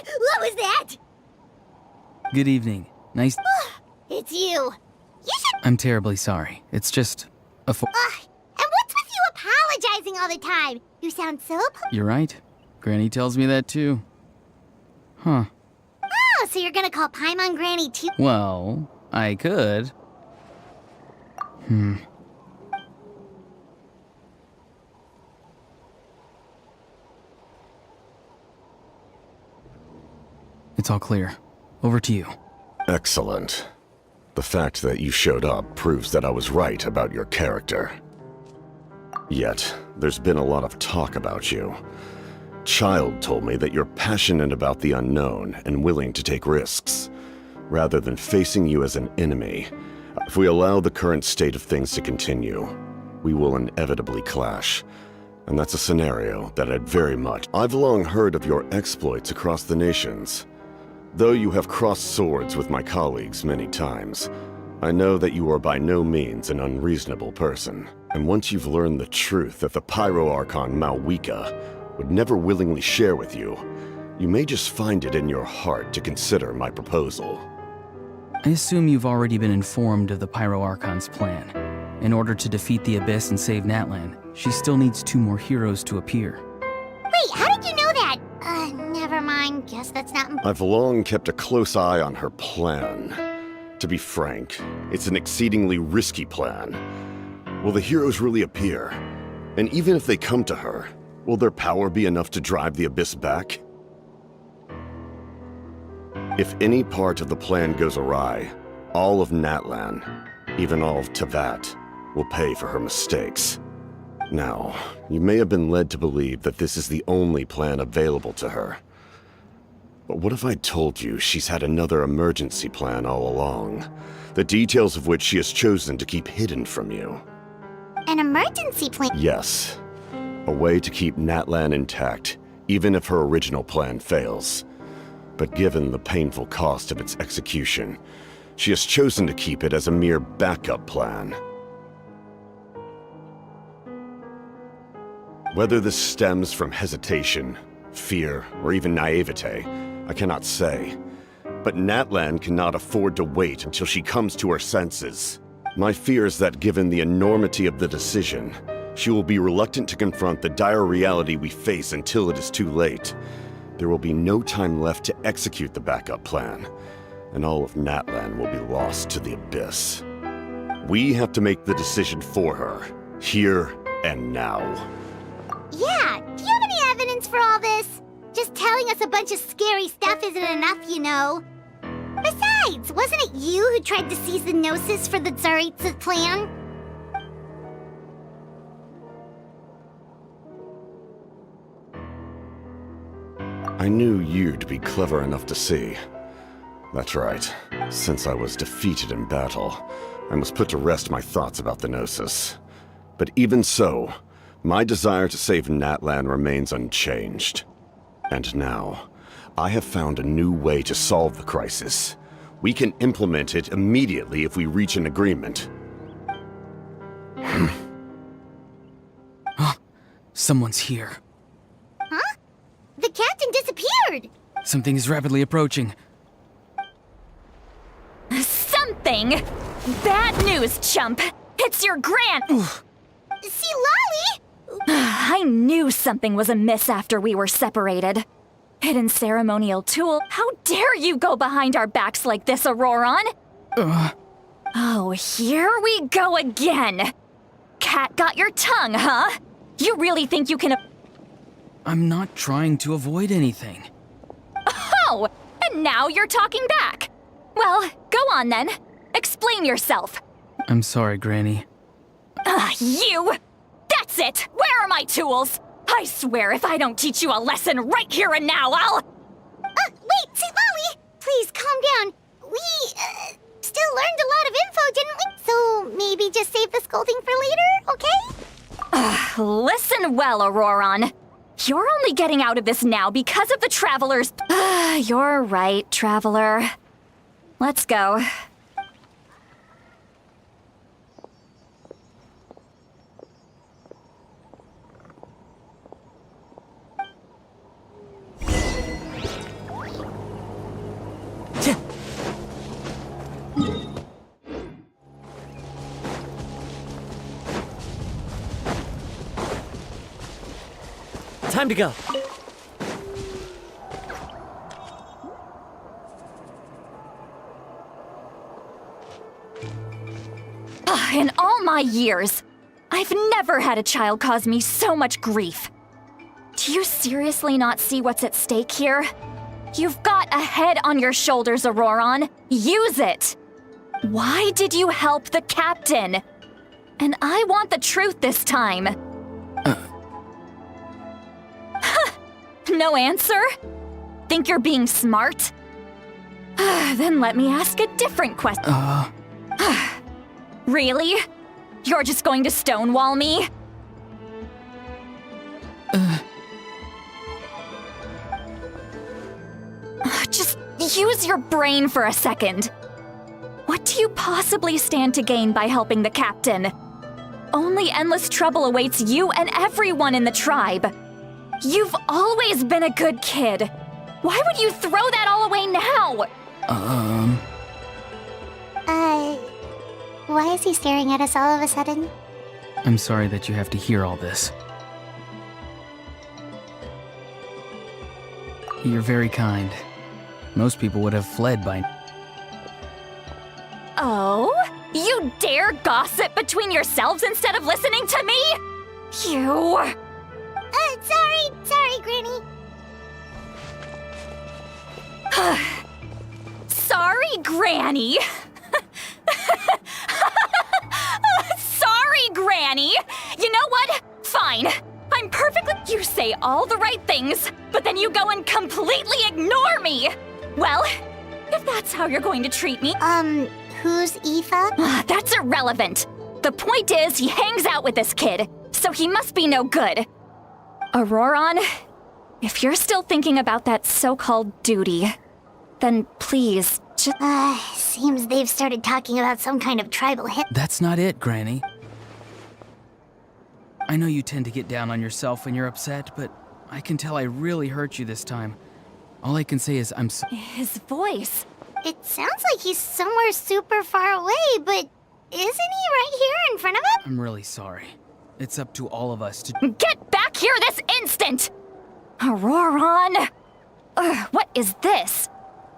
Speaker 1: What was that?
Speaker 5: Good evening. Nice.
Speaker 1: It's you. You should...
Speaker 5: I'm terribly sorry. It's just a
Speaker 1: And what's with you apologizing all the time? You sound so...
Speaker 5: You're right. Granny tells me that too. Huh.
Speaker 1: Oh, so you're gonna call Paimon Granny too?
Speaker 5: Well, I could. It's all clear. Over to you.
Speaker 6: Excellent. The fact that you showed up proves that I was right about your character. Yet, there's been a lot of talk about you. Child told me that you're passionate about the unknown and willing to take risks. Rather than facing you as an enemy, if we allow the current state of things to continue, we will inevitably clash. And that's a scenario that I'd very much... I've long heard of your exploits across the nations. Though you have crossed swords with my colleagues many times, I know that you are by no means an unreasonable person. And once you've learned the truth that the Pyro Archon Malwika would never willingly share with you, you may just find it in your heart to consider my proposal.
Speaker 5: I assume you've already been informed of the Pyro Archon's plan. In order to defeat the Abyss and save Natlan, she still needs 2 more heroes to appear.
Speaker 1: Wait, how did you know that? Never mind. Guess that's not...
Speaker 6: I've long kept a close eye on her plan. To be frank, it's an exceedingly risky plan. Will the heroes really appear? And even if they come to her, will their power be enough to drive the Abyss back? If any part of the plan goes awry, all of Natlan, even all of Tevat, will pay for her mistakes. Now, you may have been led to believe that this is the only plan available to her. But what if I told you she's had another emergency plan all along, the details of which she has chosen to keep hidden from you?
Speaker 1: An emergency plan?
Speaker 6: Yes. A way to keep Natlan intact, even if her original plan fails. But given the painful cost of its execution, she has chosen to keep it as a mere backup plan. Whether this stems from hesitation, fear, or even naivete, I cannot say. But Natlan cannot afford to wait until she comes to her senses. My fear is that given the enormity of the decision, she will be reluctant to confront the dire reality we face until it is too late. there will be no time left to execute the backup plan, and all of Natlan will be lost to the abyss. We have to make the decision for her, here and now.
Speaker 1: Yeah, do you have any evidence for all this? Just telling us a bunch of scary stuff isn't enough, you know. Besides, wasn't it you who tried to seize the Gnosis for the Tsaritsa plan?
Speaker 6: I knew you'd be clever enough to see. That's right. Since I was defeated in battle, I must put to rest my thoughts about the Gnosis. But even so, my desire to save Natlan remains unchanged. And now, I have found a new way to solve the crisis. We can implement it immediately if we reach an agreement.
Speaker 5: Someone's here.
Speaker 1: Huh? The captain disappeared!
Speaker 5: Something is rapidly approaching.
Speaker 4: Something? Bad news, chump! It's your gran-
Speaker 1: See, Lolly?
Speaker 4: I knew something was amiss after we were separated. Hidden ceremonial tool, how dare you go behind our backs like this, Auroron? Oh, here we go again. Cat got your tongue, huh? You really think you can-
Speaker 5: I'm not trying to avoid anything.
Speaker 4: Oh, and now you're talking back. Well, go on then. Explain yourself.
Speaker 5: I'm sorry, Granny.
Speaker 4: You! That's it! Where are my tools? I swear if I don't teach you a lesson right here and now, I'll...
Speaker 1: Wait, see, Lolly! Please, calm down. We, still learned a lot of info, didn't we? So maybe just save the scolding for later, okay?
Speaker 4: Listen well, Auroron. You're only getting out of this now because of the Traveler's... You're right, Traveler. Let's go.
Speaker 3: Time to go.
Speaker 4: In all my years, I've never had a child cause me so much grief. Do you seriously not see what's at stake here? You've got a head on your shoulders, Auroron. Use it! Why did you help the captain? And I want the truth this time. No answer? Think you're being smart? Then let me ask a different question. Really? You're just going to stonewall me? Just use your brain for a second. What do you possibly stand to gain by helping the captain? Only endless trouble awaits you and everyone in the tribe. You've always been a good kid. Why would you throw that all away now?
Speaker 1: Why is he staring at us all of a sudden?
Speaker 5: I'm sorry that you have to hear all this. You're very kind. Most people would have fled by now.
Speaker 4: Oh? You dare gossip between yourselves instead of listening to me? You...
Speaker 1: Sorry, Granny.
Speaker 4: Sorry, Granny. Sorry, Granny. You know what? Fine. I'm perfectly... You say all the right things, but then you go and completely ignore me. Well, if that's how you're going to treat me...
Speaker 1: Who's Aoife?
Speaker 4: That's irrelevant. The point is, he hangs out with this kid, so he must be no good. Auroron, if you're still thinking about that so-called duty, then please, just...
Speaker 1: Seems they've started talking about some kind of tribal hit.
Speaker 5: That's not it, Granny. I know you tend to get down on yourself when you're upset, but I can tell I really hurt you this time. All I can say is I'm so...
Speaker 4: His voice.
Speaker 1: It sounds like he's somewhere super far away, but isn't he right here in front of us?
Speaker 5: I'm really sorry. It's up to all of us to...
Speaker 4: Get back here this instant! Auroron! what is this?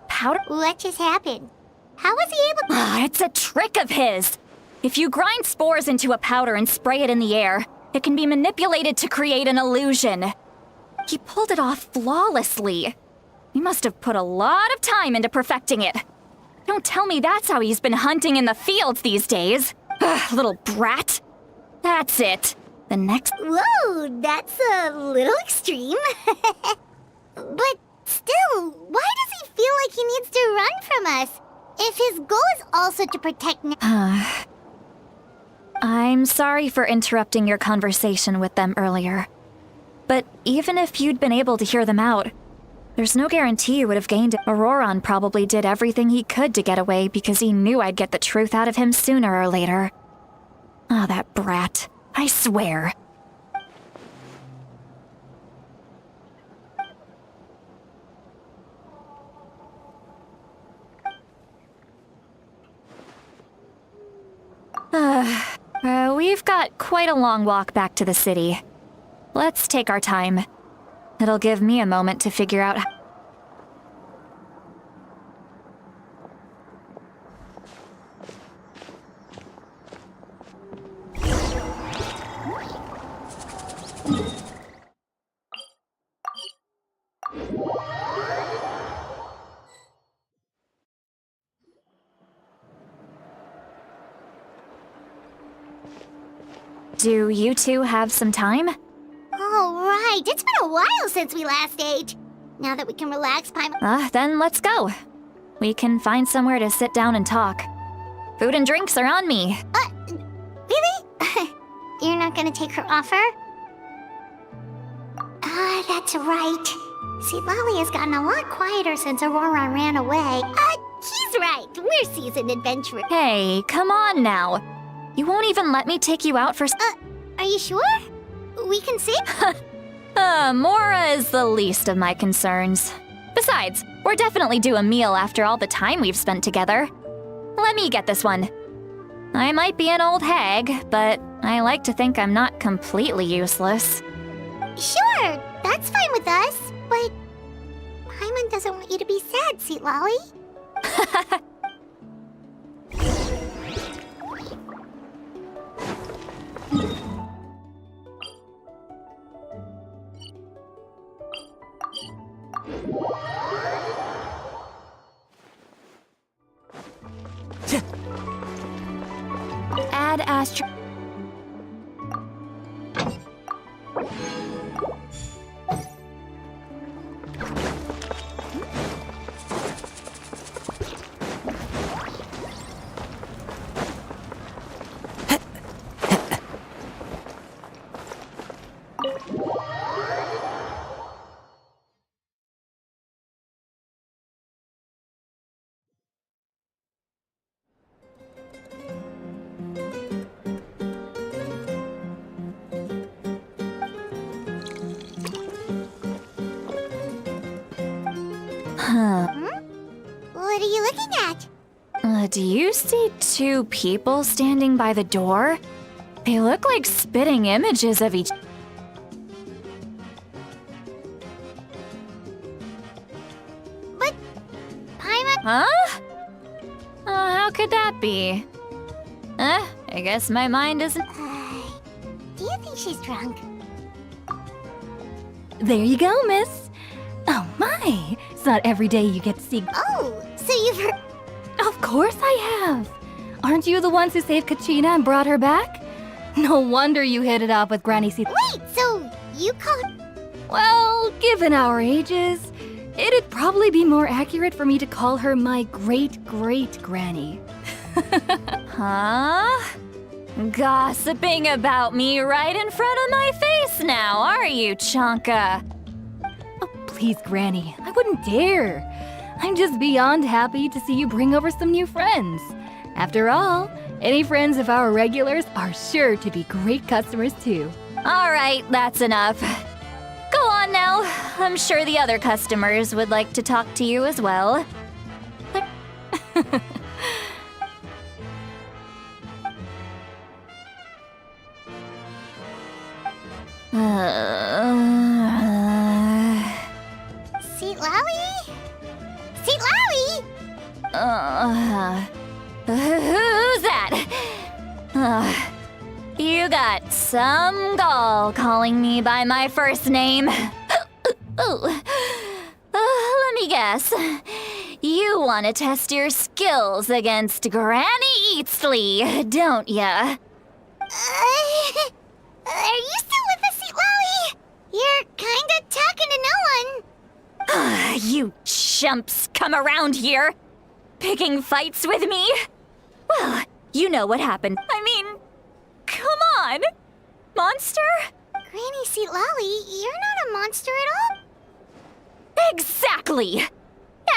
Speaker 4: Powder?
Speaker 1: What just happened? How was he able to...
Speaker 4: It's a trick of his. If you grind spores into a powder and spray it in the air, it can be manipulated to create an illusion. He pulled it off flawlessly. He must have put a lot of time into perfecting it. Don't tell me that's how he's been hunting in the fields these days. Little brat. That's it. The next...
Speaker 1: Whoa, that's a little extreme. But still, why does he feel like he needs to run from us? If his goal is also to protect...
Speaker 4: I'm sorry for interrupting your conversation with them earlier. But even if you'd been able to hear them out, there's no guarantee you would have gained it. Auroron probably did everything he could to get away because he knew I'd get the truth out of him sooner or later. Oh, that brat. I swear. We've got quite a long walk back to the city. Let's take our time. It'll give me a moment to figure out Do you two have some time?
Speaker 1: All right, it's been a while since we last ate. Now that we can relax, Paimon...
Speaker 4: Then let's go. We can find somewhere to sit down and talk. Food and drinks are on me.
Speaker 1: Really? You're not gonna take her offer? That's right. See, Lolly has gotten a lot quieter since Aurora ran away. He's right. We're seasoned adventurers.
Speaker 4: Hey, come on now. You won't even let me take you out for
Speaker 1: Are you sure? We can see?
Speaker 4: Mora is the least of my concerns. Besides, we're definitely due a meal after all the time we've spent together. Let me get this one. I might be an old hag, but I like to think I'm not completely useless.
Speaker 1: Sure, that's fine with us, but Paimon doesn't want you to be sad, sweet Lolly.
Speaker 4: Add Astro...
Speaker 1: What are you looking at?
Speaker 4: Do you see two people standing by the door? They look like spitting images of each...
Speaker 1: But Paimon...
Speaker 4: Huh? How could that be? I guess my mind isn't...
Speaker 1: do you think she's drunk?
Speaker 9: There you go, miss. Oh my, it's not every day you get to see...
Speaker 1: Oh, so you've heard...
Speaker 9: Of course I have. Aren't you the ones who saved Kachina and brought her back? No wonder you hit it off with Granny C.
Speaker 1: Wait, so you called...
Speaker 9: Well, given our ages, it'd probably be more accurate for me to call her my great-great-granny.
Speaker 4: Huh? Gossiping about me right in front of my face now, are you, Chonka?
Speaker 9: Oh, please, Granny, I wouldn't dare. I'm just beyond happy to see you bring over some new friends. After all, any friends of our regulars are sure to be great customers too.
Speaker 4: All right, that's enough. Go on now. I'm sure the other customers would like to talk to you as well.
Speaker 1: See, Lally? Seat Lally?
Speaker 4: Who's that? You got some gall calling me by my first name. Let me guess. You want to test your skills against Granny Eatsley, don't ya?
Speaker 1: Are you still with us, Seat Lally? You're kinda talking to no one.
Speaker 4: You chumps come around here, picking fights with me? Well, you know what happened. I mean, come on, monster?
Speaker 1: Granny Seat Lally, you're not a monster at all.
Speaker 4: Exactly!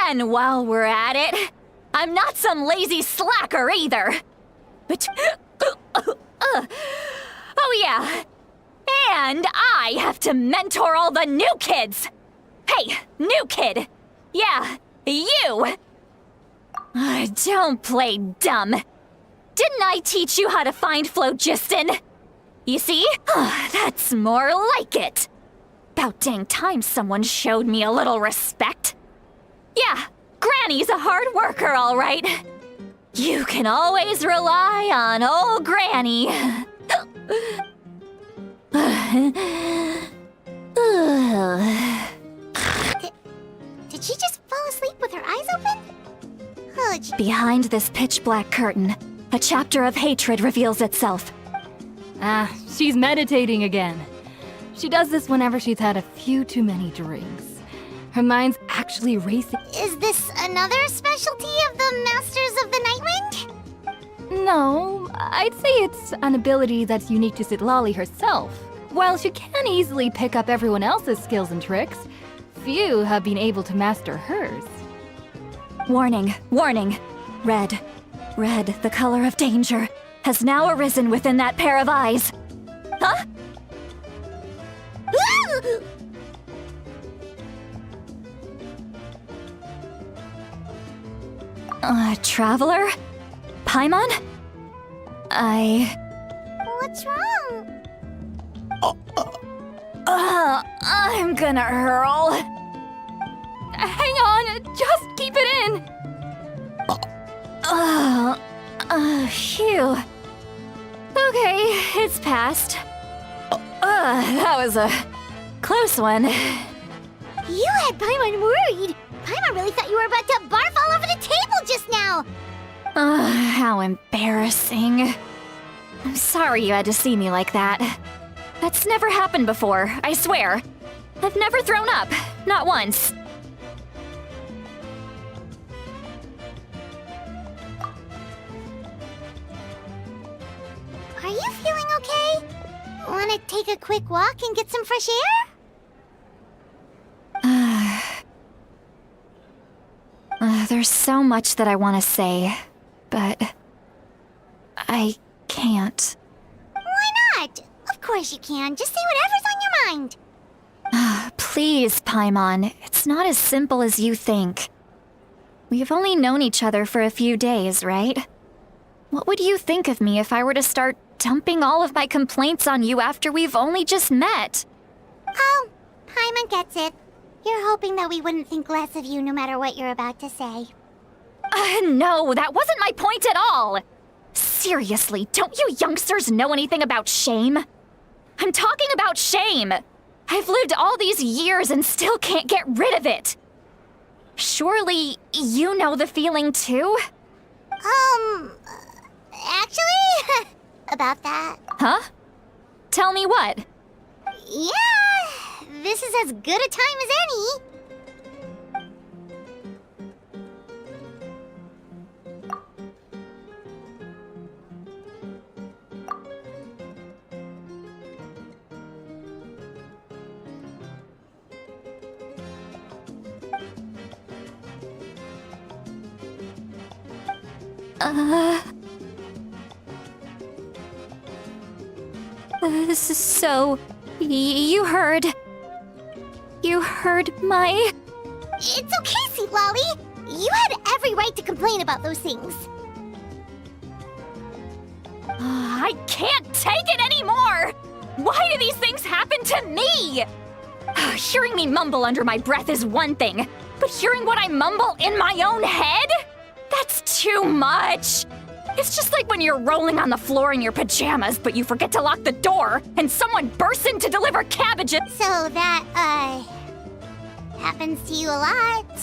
Speaker 4: And while we're at it, I'm not some lazy slacker either. But, oh yeah, and I have to mentor all the new kids. Hey, new kid! Yeah, you! Don't play dumb. Didn't I teach you how to find phlogiston? You see? That's more like it. About dang time someone showed me a little respect. Yeah, Granny's a hard worker, all right. You can always rely on old Granny.
Speaker 1: Did she just fall asleep with her eyes open? Oh,
Speaker 4: Behind this pitch-black curtain, a chapter of hatred reveals itself.
Speaker 9: She's meditating again. She does this whenever she's had a few too many drinks. Her mind's actually racing.
Speaker 1: Is this another specialty of the Masters of the Nightwind?
Speaker 9: No, I'd say it's an ability that's unique to Citlali herself. While she can easily pick up everyone else's skills and tricks, few have been able to master hers.
Speaker 4: Warning, warning. Red, the color of danger, has now arisen within that pair of eyes. Huh? Traveler? Paimon?
Speaker 1: What's wrong?
Speaker 4: I'm gonna hurl.
Speaker 9: Hang on, just keep it in!
Speaker 4: Phew. Okay, it's passed. That was a close one.
Speaker 1: You had Paimon worried. Paimon really thought you were about to barf all over the table just now.
Speaker 4: How embarrassing. I'm sorry you had to see me like that. That's never happened before, I swear. I've never thrown up, not once.
Speaker 1: Are you feeling okay? Want to take a quick walk and get some fresh air?
Speaker 4: There's so much that I want to say, but I can't.
Speaker 1: Why not? Of course you can. Just say whatever's on your mind.
Speaker 4: Please, Paimon, it's not as simple as you think. We've only known each other for a few days, right? What would you think of me if I were to start dumping all of my complaints on you after we've only just met?
Speaker 1: Oh, Paimon gets it. You're hoping that we wouldn't think less of you no matter what you're about to say.
Speaker 4: No, that wasn't my point at all! Seriously, don't you youngsters know anything about shame? I'm talking about shame! I've lived all these years and still can't get rid of it! Surely, you know the feeling too?
Speaker 1: Actually, about that.
Speaker 4: Huh? Tell me what?
Speaker 1: Yeah, this is as good a time as any.
Speaker 4: So, you heard my...
Speaker 1: It's okay, Seat Lolly. You had every right to complain about those things.
Speaker 4: I can't take it anymore! Why do these things happen to me? Hearing me mumble under my breath is one thing, but hearing what I mumble in my own head? That's too much. It's just like when you're rolling on the floor in your pajamas, but you forget to lock the door, and someone bursts in to deliver cabbages.
Speaker 1: So that, happens to you a lot.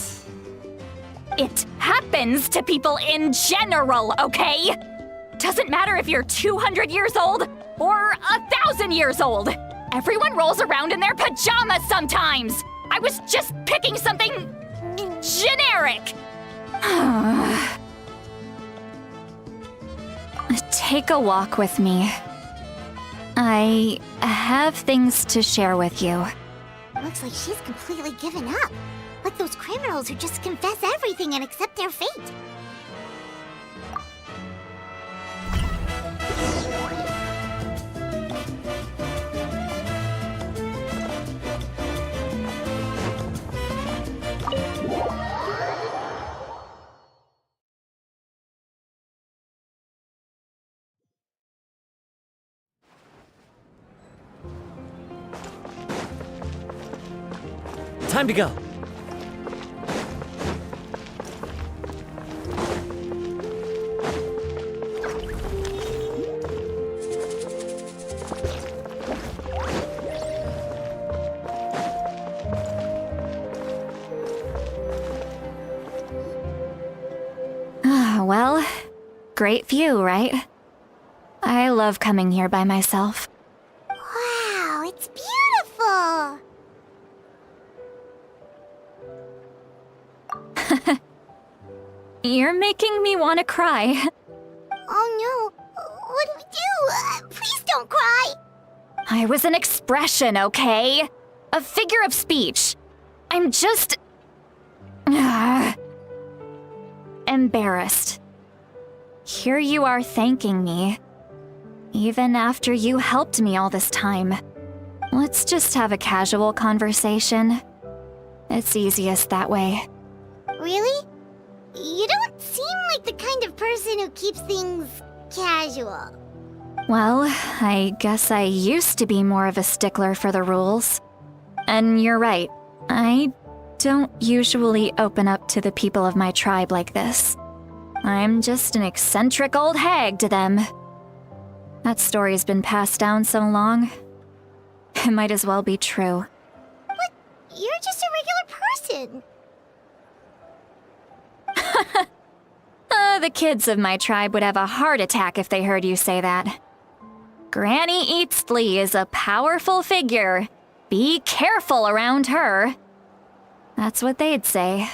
Speaker 4: It happens to people in general, okay? Doesn't matter if you're 200 years old or 1,000 years old. Everyone rolls around in their pajamas sometimes. I was just picking something generic. Take a walk with me. I have things to share with you.
Speaker 1: Looks like she's completely given up. Like those criminals who just confess everything and accept their fate.
Speaker 3: Time to go.
Speaker 4: Well, great view, right? I love coming here by myself.
Speaker 1: Wow, it's beautiful!
Speaker 4: You're making me want to cry.
Speaker 1: Oh no, what do we do? Please don't cry!
Speaker 4: I was an expression, okay? A figure of speech. I'm just... embarrassed. Here you are thanking me. Even after you helped me all this time. Let's just have a casual conversation. It's easiest that way.
Speaker 1: Really? You don't seem like the kind of person who keeps things casual.
Speaker 4: Well, I guess I used to be more of a stickler for the rules. And you're right, I don't usually open up to the people of my tribe like this. I'm just an eccentric old hag to them. That story's been passed down so long, it might as well be true.
Speaker 1: But you're just a regular person.
Speaker 4: The kids of my tribe would have a heart attack if they heard you say that. Granny Eatsley is a powerful figure. Be careful around her. That's what they'd say.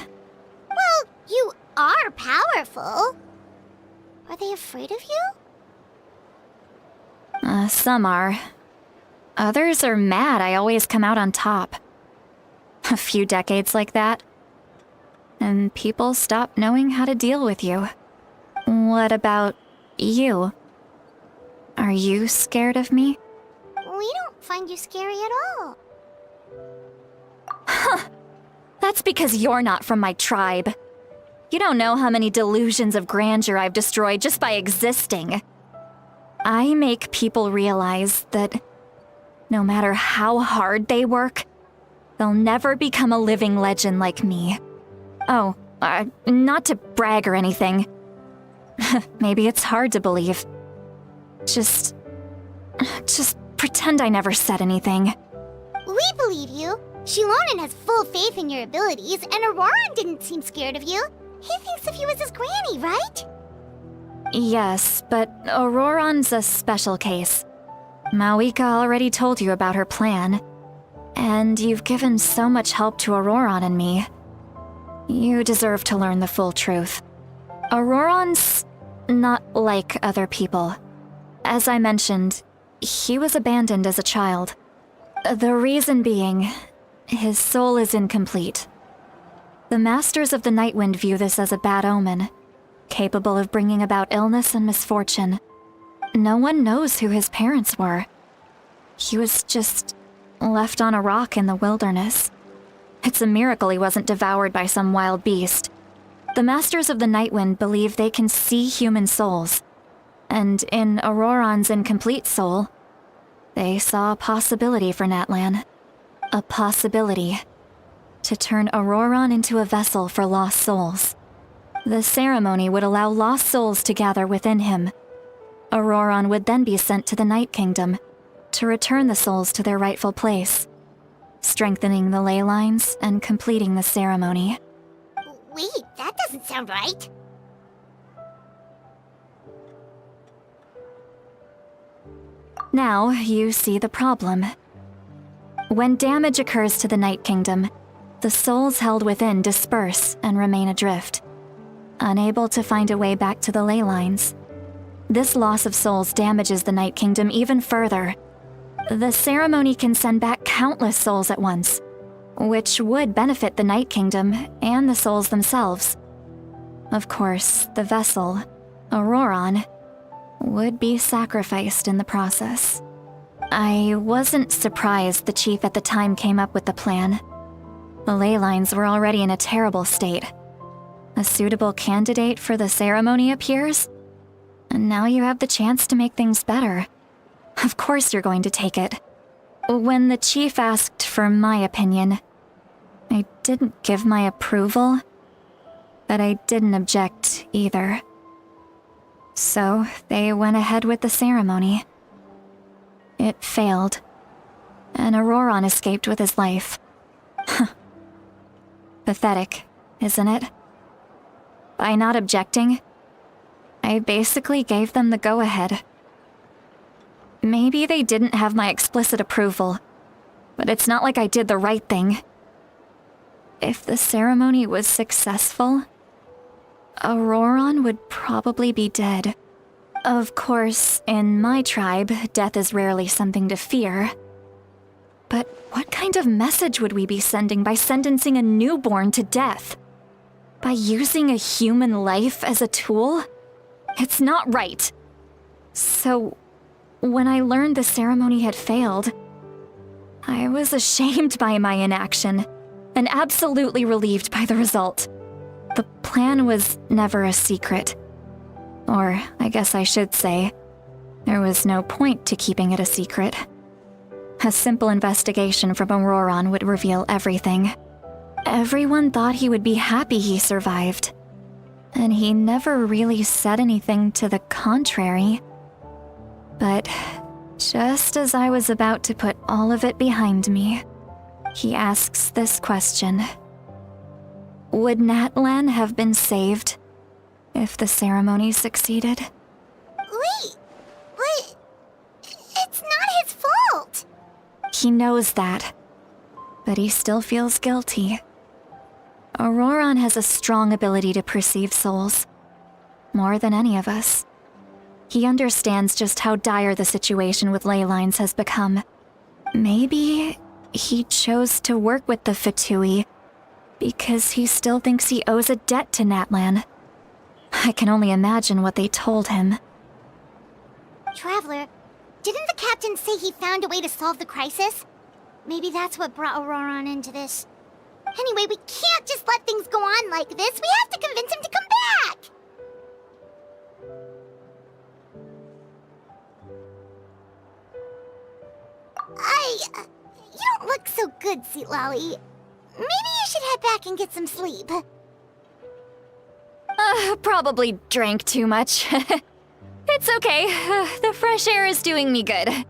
Speaker 1: Well, you are powerful. Are they afraid of you?
Speaker 4: Some are. Others are mad I always come out on top. A few decades like that, and people stop knowing how to deal with you. What about you? Are you scared of me?
Speaker 1: We don't find you scary at all.
Speaker 4: That's because you're not from my tribe. You don't know how many delusions of grandeur I've destroyed just by existing. I make people realize that no matter how hard they work, they'll never become a living legend like me. Oh, not to brag or anything. Maybe it's hard to believe. Just pretend I never said anything.
Speaker 1: We believe you. Shilonen has full faith in your abilities, and Auroran didn't seem scared of you. He thinks of you as his granny, right?
Speaker 4: Yes, but Auroran's a special case. Mawika already told you about her plan. And you've given so much help to Auroran and me. You deserve to learn the full truth. Auroran's not like other people. As I mentioned, he was abandoned as a child. The reason being, his soul is incomplete. The Masters of the Nightwind view this as a bad omen, capable of bringing about illness and misfortune. No one knows who his parents were. He was just left on a rock in the wilderness. It's a miracle he wasn't devoured by some wild beast. The Masters of the Nightwind believe they can see human souls. And in Auroran's incomplete soul, they saw a possibility for Natlan. A possibility. To turn Auroron into a vessel for lost souls. The ceremony would allow lost souls to gather within him. Auroron would then be sent to the Night Kingdom to return the souls to their rightful place, strengthening the ley lines and completing the ceremony.
Speaker 1: Wait, that doesn't sound right.
Speaker 4: Now you see the problem. When damage occurs to the Night Kingdom, the souls held within disperse and remain adrift, unable to find a way back to the ley lines. This loss of souls damages the Night Kingdom even further. The ceremony can send back countless souls at once, which would benefit the Night Kingdom and the souls themselves. Of course, the vessel, Auroron, would be sacrificed in the process. I wasn't surprised the chief at the time came up with the plan. The ley lines were already in a terrible state. A suitable candidate for the ceremony appears, and now you have the chance to make things better. Of course you're going to take it. When the chief asked for my opinion, I didn't give my approval, but I didn't object either. So they went ahead with the ceremony. It failed, and Auroron escaped with his life. Pathetic, isn't it? By not objecting, I basically gave them the go-ahead. Maybe they didn't have my explicit approval, but it's not like I did the right thing. If the ceremony was successful, Auroron would probably be dead. Of course, in my tribe, death is rarely something to fear. But what kind of message would we be sending by sentencing a newborn to death? By using a human life as a tool? It's not right. So, when I learned the ceremony had failed, I was ashamed by my inaction, and absolutely relieved by the result. The plan was never a secret. Or, I guess I should say, there was no point to keeping it a secret. A simple investigation from Auroron would reveal everything. Everyone thought he would be happy he survived, and he never really said anything to the contrary. But just as I was about to put all of it behind me, he asks this question. Would Natlan have been saved if the ceremony succeeded?
Speaker 1: Wait, but it's not his fault.
Speaker 4: He knows that, but he still feels guilty. Auroron has a strong ability to perceive souls, more than any of us. He understands just how dire the situation with ley lines has become. Maybe he chose to work with the Fatui because he still thinks he owes a debt to Natlan. I can only imagine what they told him.
Speaker 1: Traveler, didn't the captain say he found a way to solve the crisis? Maybe that's what brought Auroron into this. Anyway, we can't just let things go on like this. We have to convince him to come back! You don't look so good, Sweet Lolly. Maybe you should head back and get some sleep.
Speaker 4: Probably drank too much. It's okay. The fresh air is doing me good.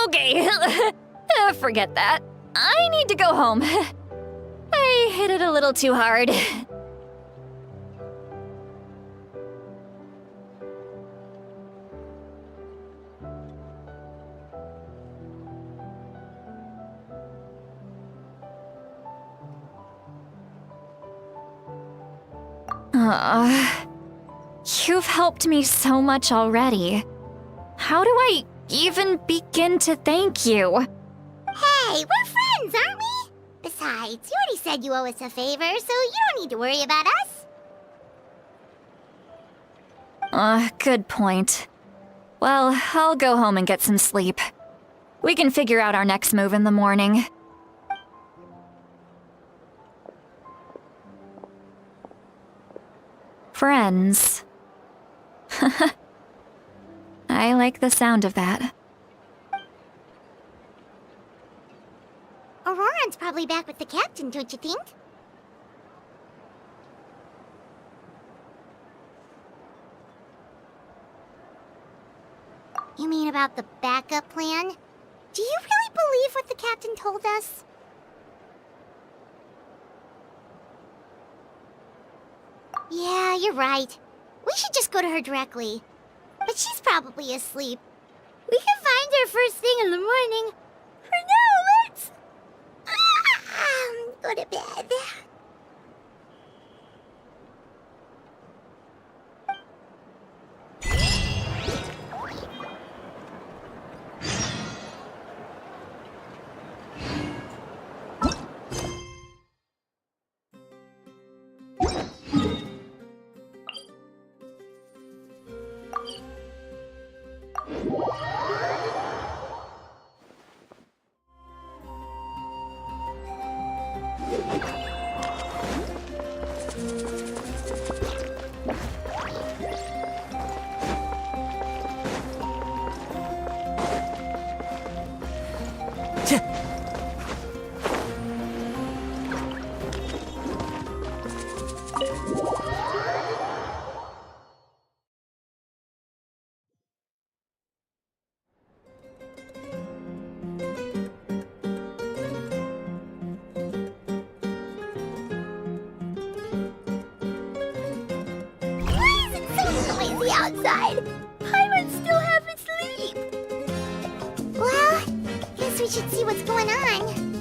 Speaker 4: Okay. Forget that. I need to go home. I hit it a little too hard. You've helped me so much already. How do I even begin to thank you?
Speaker 1: Hey, we're friends, aren't we? Besides, you already said you owe us a favor, so you don't need to worry about us.
Speaker 4: Good point. Well, I'll go home and get some sleep. We can figure out our next move in the morning. Friends. I like the sound of that.
Speaker 1: Auroran's probably back with the captain, don't you think? You mean about the backup plan? Do you really believe what the captain told us? Yeah, you're right. We should just go to her directly. But she's probably asleep. We can find her first thing in the morning. For now, let's... go to bed. Outside. Pirates still half asleep. Well, guess we should see what's going on.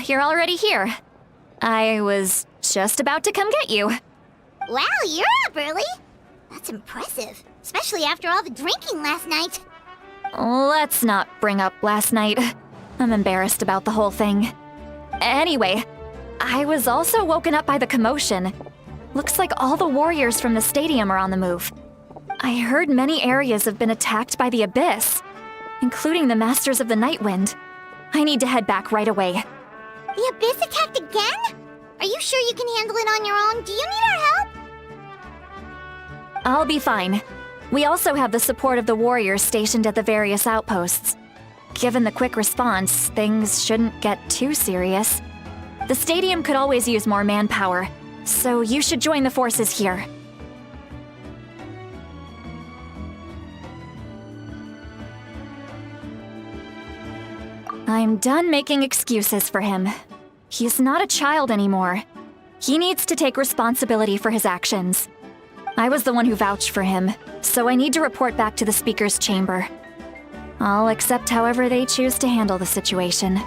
Speaker 4: You're already here. I was just about to come get you.
Speaker 1: Wow, you're up early. That's impressive, especially after all the drinking last night.
Speaker 4: Let's not bring up last night. I'm embarrassed about the whole thing. Anyway, I was also woken up by the commotion. Looks like all the warriors from the stadium are on the move. I heard many areas have been attacked by the Abyss, including the Masters of the Nightwind. I need to head back right away.
Speaker 1: The Abyss attacked again? Are you sure you can handle it on your own? Do you need our help?
Speaker 4: I'll be fine. We also have the support of the warriors stationed at the various outposts. Given the quick response, things shouldn't get too serious. The stadium could always use more manpower, so you should join the forces here. I'm done making excuses for him. He's not a child anymore. He needs to take responsibility for his actions. I was the one who vouched for him, so I need to report back to the Speaker's chamber. I'll accept however they choose to handle the situation.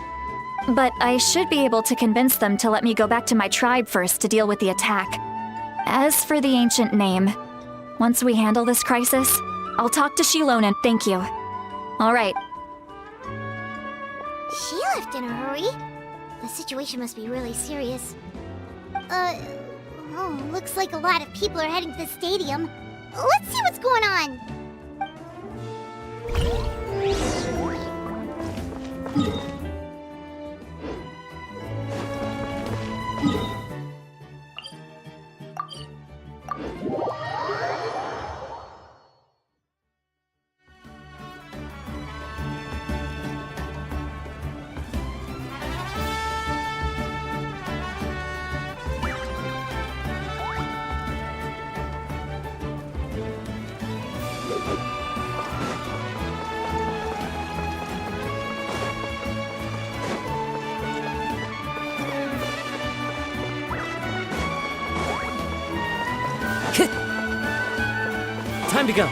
Speaker 4: But I should be able to convince them to let me go back to my tribe first to deal with the attack. As for the ancient name, once we handle this crisis, I'll talk to Shilon and thank you. All right.
Speaker 1: She left in a hurry. The situation must be really serious. Looks like a lot of people are heading to the stadium. Let's see what's going on.
Speaker 3: Time to go.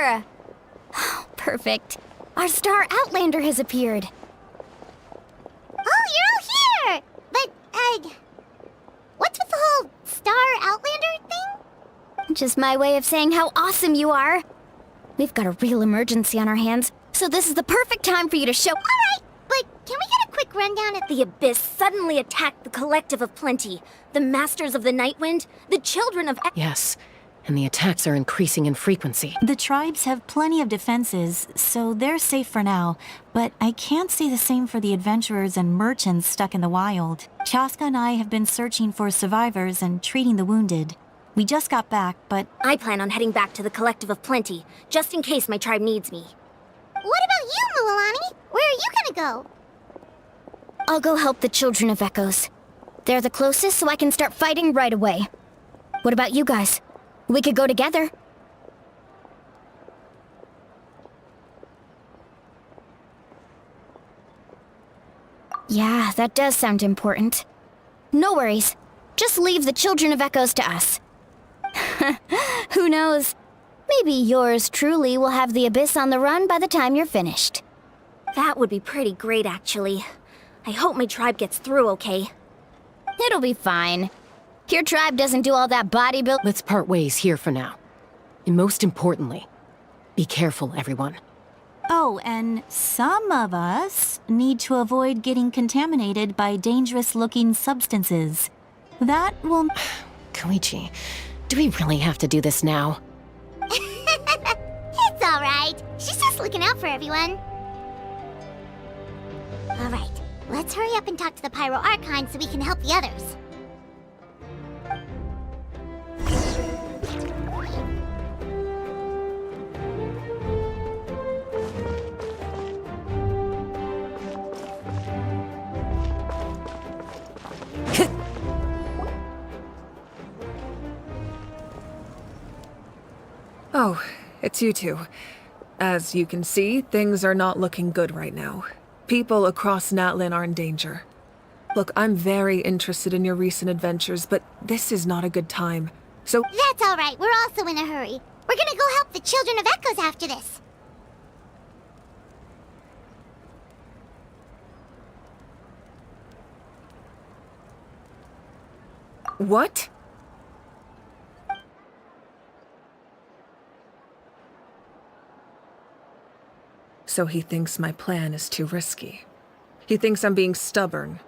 Speaker 10: here! Perfect. Our star outlander has appeared.
Speaker 1: Oh, you're all here! But, what's with the whole Star Outlander thing?
Speaker 10: Just my way of saying how awesome you are. We've got a real emergency on our hands, so this is the perfect time for you to show—
Speaker 1: Alright, but can we get a quick rundown of
Speaker 10: The Abyss suddenly attacked the Collective of Plenty, the Masters of the Nightwind, the Children of—
Speaker 11: Yes, and the attacks are increasing in frequency.
Speaker 12: The tribes have plenty of defenses, so they're safe for now. But I can't say the same for the adventurers and merchants stuck in the wild. Chaska and I have been searching for survivors and treating the wounded. We just got back, but
Speaker 10: I plan on heading back to the Collective of Plenty, just in case my tribe needs me.
Speaker 1: What about you, Mualani? Where are you gonna go?
Speaker 10: I'll go help the Children of Echoes. They're the closest, so I can start fighting right away. What about you guys? We could go together. Yeah, that does sound important. No worries. Just leave the Children of Echoes to us. Who knows? Maybe yours truly will have the Abyss on the run by the time you're finished. That would be pretty great, actually. I hope my tribe gets through okay. It'll be fine. Your tribe doesn't do all that bodybuilding.
Speaker 11: Let's part ways here for now. And most importantly, be careful, everyone.
Speaker 12: oh, and some of us need to avoid getting contaminated by dangerous-looking substances. That will—
Speaker 11: Koichi, do we really have to do this now?
Speaker 1: It's alright. She's just looking out for everyone. Alright, let's hurry up and talk to the Pyro Archon so we can help the others.
Speaker 13: Oh, it's you two. As you can see, things are not looking good right now. People across Natlin are in danger. Look, I'm very interested in your recent adventures, but this is not a good time. So—
Speaker 1: That's alright, we're also in a hurry. We're gonna go help the Children of Echoes after this.
Speaker 13: What? So he thinks my plan is too risky. He thinks I'm being stubborn.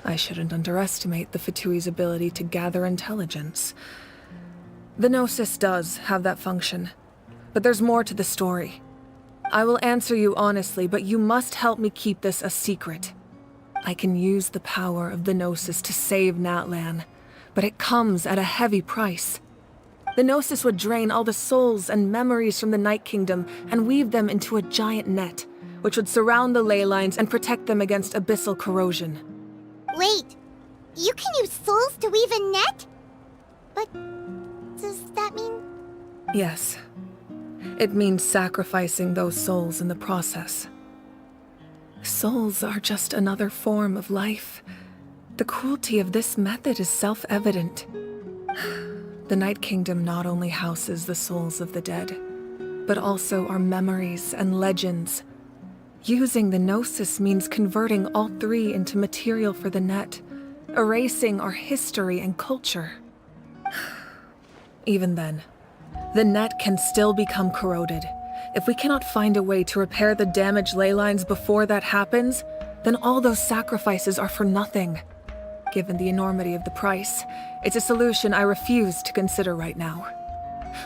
Speaker 13: I shouldn't underestimate the Fatui's ability to gather intelligence. The Gnosis does have that function, but there's more to the story. I will answer you honestly, but you must help me keep this a secret. I can use the power of the Gnosis to save Natlan, but it comes at a heavy price. The Gnosis would drain all the souls and memories from the Night Kingdom and weave them into a giant net, which would surround the ley lines and protect them against abyssal corrosion.
Speaker 1: Wait, you can use souls to weave a net? But does that mean—
Speaker 13: Yes. It means sacrificing those souls in the process. Souls are just another form of life. The cruelty of this method is self-evident. The Night Kingdom not only houses the souls of the dead, but also our memories and legends. Using the Gnosis means converting all three into material for the net, erasing our history and culture. Even then, the net can still become corroded. If we cannot find a way to repair the damaged ley lines before that happens, then all those sacrifices are for nothing. Given the enormity of the price, it's a solution I refuse to consider right now.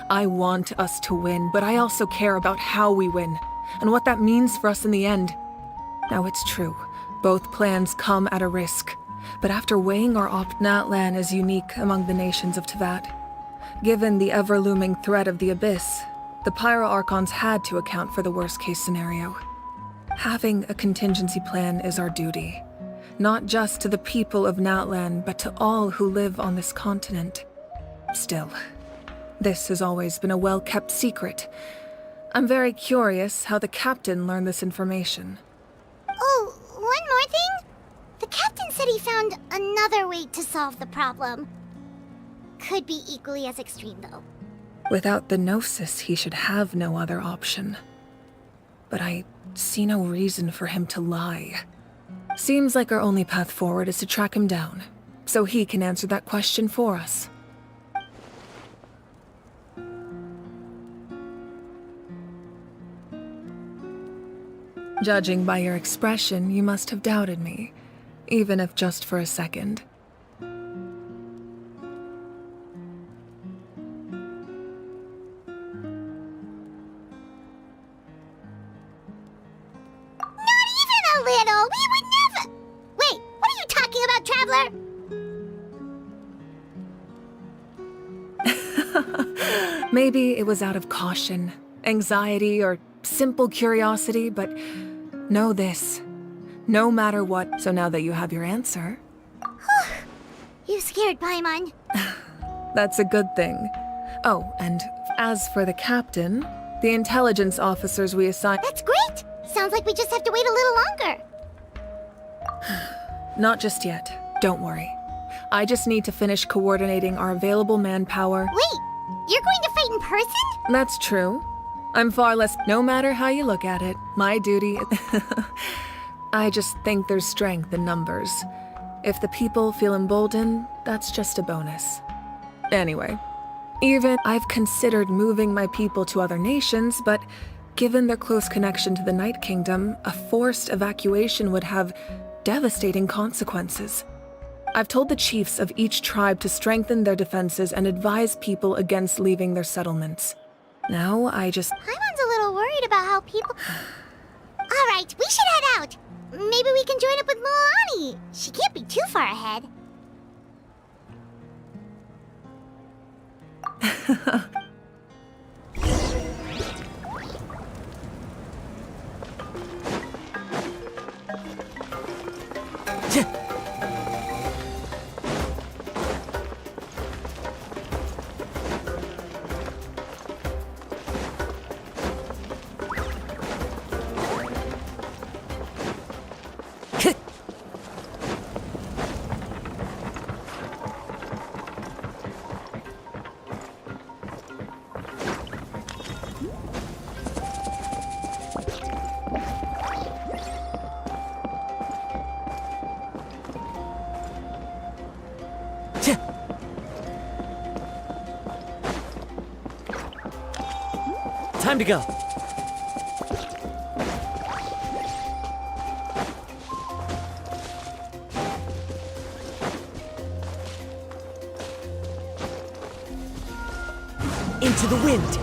Speaker 13: I want us to win, but I also care about how we win, and what that means for us in the end. Now it's true, both plans come at a risk, but after weighing our Natlan is unique among the nations of Teyvat. Given the ever-looming threat of the Abyss, the Pyro Archons had to account for the worst-case scenario. Having a contingency plan is our duty. Not just to the people of Natlan, but to all who live on this continent. Still, this has always been a well-kept secret. I'm very curious how the captain learned this information.
Speaker 1: Oh, one more thing? The captain said said he found another way to solve the problem. Could be equally as extreme, though.
Speaker 13: Without the Gnosis, he should have no other option. But I see no reason for him to lie. Seems like our only path forward is to track him down, so he can answer that question for us. Judging by your expression, you must have doubted me, even if just for a second.
Speaker 1: Not even a little! We would never... Wait, what are you talking about, Traveler?
Speaker 13: Maybe it was out of caution, anxiety, or simple curiosity, but know this. No matter what, so now that you have your answer...
Speaker 1: You scared Paimon.
Speaker 13: That's a good thing. Oh, and as for the captain, the intelligence officers we assigned...
Speaker 1: That's great! Sounds like we just have to wait a little longer.
Speaker 13: Not just yet. Don't worry. I just need to finish coordinating our available manpower.
Speaker 1: Wait, you're going to fight in person?
Speaker 13: That's true. I'm far less... No matter how you look at it, my duty... I just think there's strength in numbers. If the people feel emboldened, that's just a bonus. Anyway, even I've considered moving my people to other nations, but given their close connection to the Night Kingdom, a forced evacuation would have devastating consequences. I've told the chiefs of each tribe to strengthen their defenses and advise people against leaving their settlements. Now I just...
Speaker 1: Paimon's a little worried about how people... Alright, we should head out. Maybe we can join up with Moani. She can't be too far ahead.
Speaker 3: Time to go. Into the wind.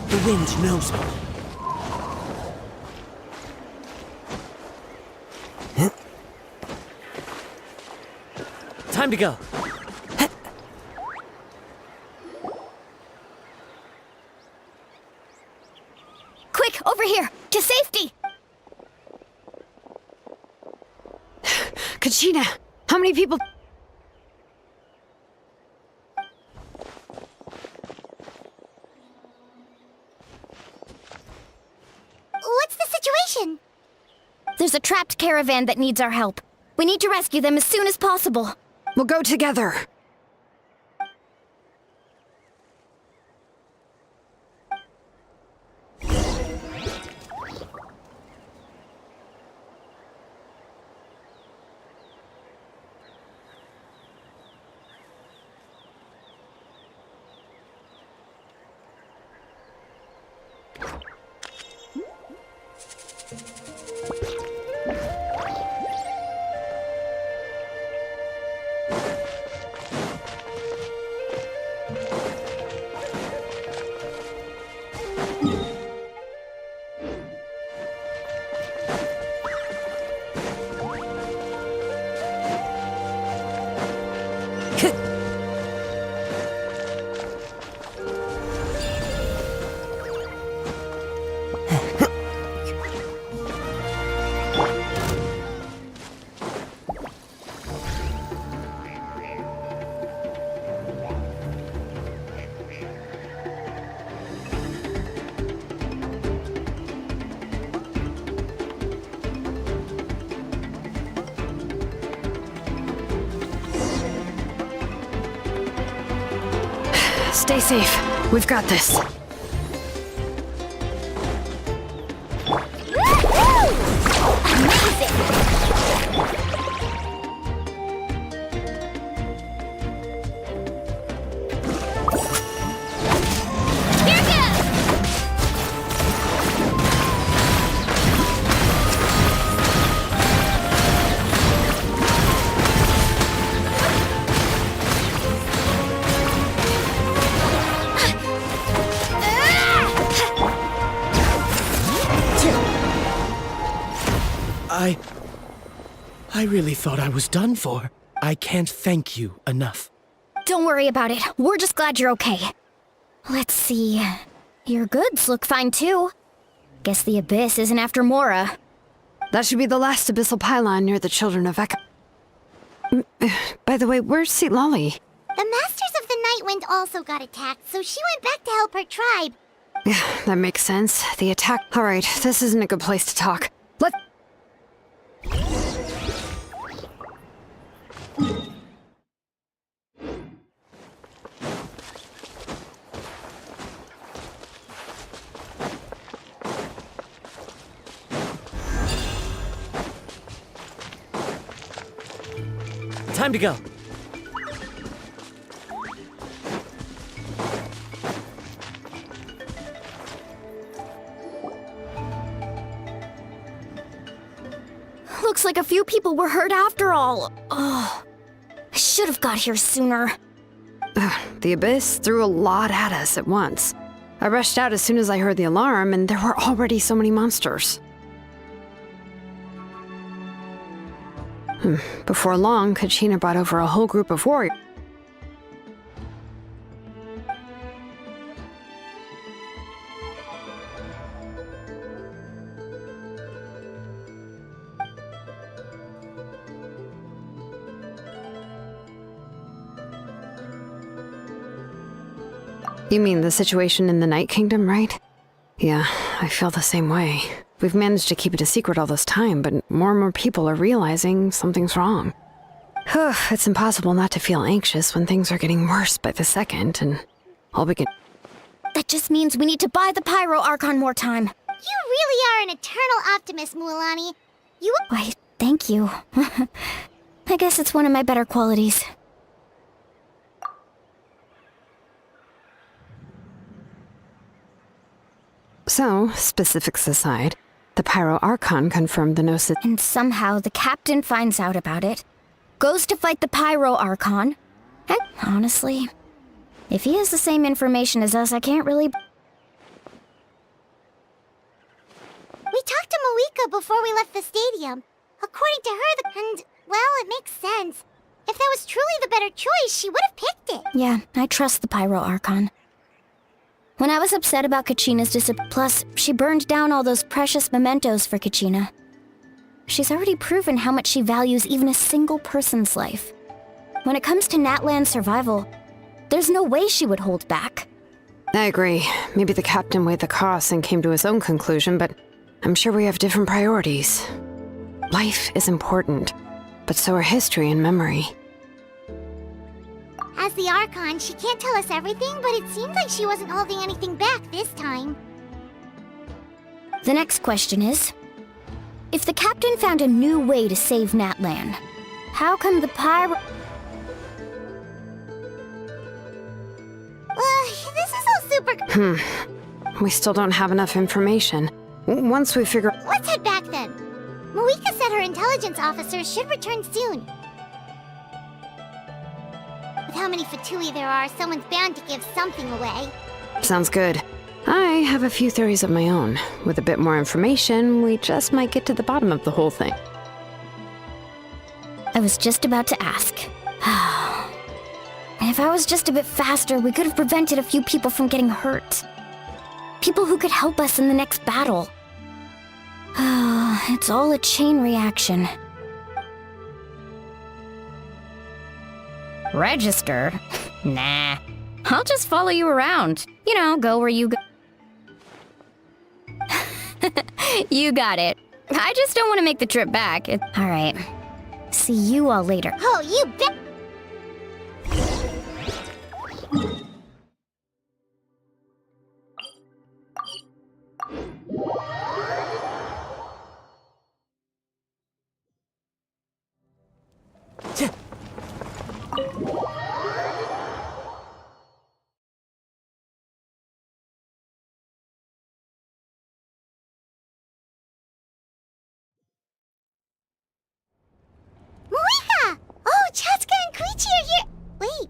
Speaker 3: The wind knows me. Time to go.
Speaker 2: Kachina, how many people...
Speaker 1: What's the situation?
Speaker 10: There's a trapped caravan that needs our help. We need to rescue them as soon as possible.
Speaker 2: We'll go together. Stay safe. We've got this.
Speaker 8: I really thought I was done for. I can't thank you enough.
Speaker 10: Don't worry about it. We're just glad you're okay. Let's see. Your goods look fine too. Guess the Abyss isn't after Mora.
Speaker 2: That should be the last abyssal pylon near the Children of Echo. By the way, where's St. Lolly?
Speaker 1: The Masters of the Nightwind also got attacked, so she went back to help her tribe.
Speaker 2: Yeah, that makes sense. The attack... Alright, this isn't a good place to talk. Let's...
Speaker 3: Time to go.
Speaker 10: Looks like a few people were hurt after all. Oh, I should have got here sooner.
Speaker 2: The Abyss threw a lot at us at once. I rushed out as soon as I heard the alarm, and there were already so many monsters. Before long, Kachina brought over a whole group of warriors. You mean the situation in the Night Kingdom, right? Yeah, I feel the same way. We've managed to keep it a secret all this time, but more and more people are realizing something's wrong. It's impossible not to feel anxious when things are getting worse by the second, and all we can...
Speaker 10: That just means we need to buy the Pyro Archon more time.
Speaker 1: You really are an eternal optimist, Mualani.
Speaker 10: Why, thank you. I guess it's one of my better qualities.
Speaker 2: So, specifics aside, the Pyro Archon confirmed the Gnosis...
Speaker 10: And somehow the captain finds out about it, goes to fight the Pyro Archon, and honestly, if he has the same information as us, I can't really...
Speaker 1: We talked to Moika before we left the stadium. According to her, and, well, it makes sense. If that was truly the better choice, she would have picked it.
Speaker 10: Yeah, I trust the Pyro Archon. When I was upset about Kachina's disappearance, plus, she burned down all those precious mementos for Kachina. She's already proven how much she values even a single person's life. When it comes to Natlan's survival, there's no way she would hold back.
Speaker 2: I agree. Maybe the captain weighed the costs and came to his own conclusion, but I'm sure we have different priorities. Life is important, but so are history and memory.
Speaker 1: As the Archon, she can't tell us everything, but it seems like she wasn't holding anything back this time.
Speaker 10: The next question is, if the captain found a new way to save Natlan, how come the pyro...
Speaker 1: This is all super...
Speaker 2: We still don't have enough information. Once we figure...
Speaker 1: Let's head back then. Moika said her intelligence officers should return soon. With how many Fatui there are, someone's bound to give something away.
Speaker 2: Sounds good. I have a few theories of my own. With a bit more information, we just might get to the bottom of the whole thing.
Speaker 10: I was just about to ask. If I was just a bit faster, we could have prevented a few people from getting hurt. People who could help us in the next battle. It's all a chain reaction.
Speaker 14: Register? Nah. I'll just follow you around. You know, go where you go. You got it. I just don't want to make the trip back.
Speaker 10: All right. See you all later.
Speaker 1: Oh, you bet. Moika! Oh, Chaska and Koichi are here. Wait,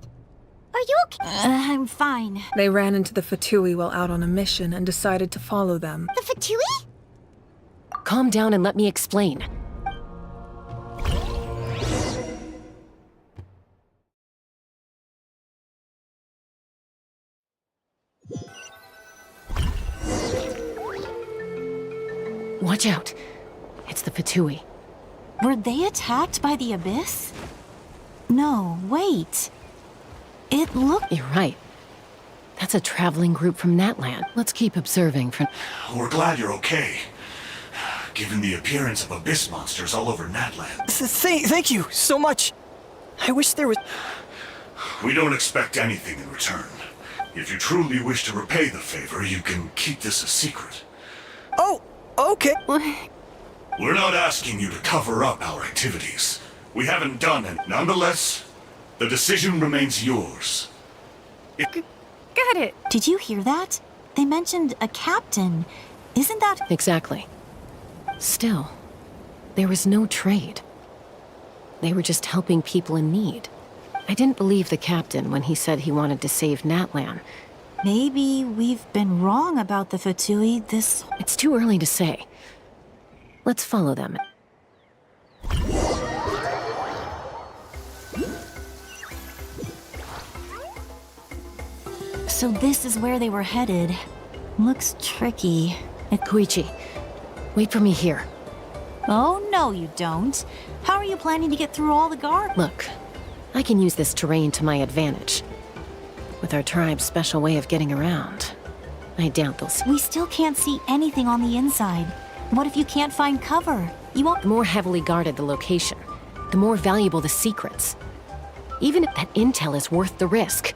Speaker 1: are you okay?
Speaker 12: I'm fine.
Speaker 13: They ran into the Fatui while out on a mission and decided to follow them.
Speaker 1: The Fatui?
Speaker 11: Calm down and let me explain. Watch out. It's the Fatui.
Speaker 12: Were they attacked by the Abyss? No, wait. It looked...
Speaker 11: You're right. That's a traveling group from Natlan. Let's keep observing for...
Speaker 7: We're glad you're okay. Given the appearance of abyss monsters all over Natlan.
Speaker 3: Thank you so much. I wish there was...
Speaker 7: We don't expect anything in return. If you truly wish to repay the favor, you can keep this a secret.
Speaker 3: Oh, okay.
Speaker 7: We're not asking you to cover up our activities. We haven't done it. Nonetheless, the decision remains yours.
Speaker 12: Got it. Did you hear that? They mentioned a captain. Isn't that...
Speaker 11: Exactly. Still, there was no trade. They were just helping people in need. I didn't believe the captain when he said he wanted to save Natlan.
Speaker 12: Maybe we've been wrong about the Fatui this...
Speaker 11: It's too early to say. Let's follow them.
Speaker 12: So this is where they were headed. Looks tricky.
Speaker 11: Koichi, wait for me here.
Speaker 12: Oh, no you don't. How are you planning to get through all the guard?
Speaker 11: Look, I can use this terrain to my advantage. With our tribe's special way of getting around, I doubt they'll see.
Speaker 12: We still can't see anything on the inside. What if you can't find cover? You won't...
Speaker 11: The more heavily guarded the location, the more valuable the secrets. Even if that intel is worth the risk.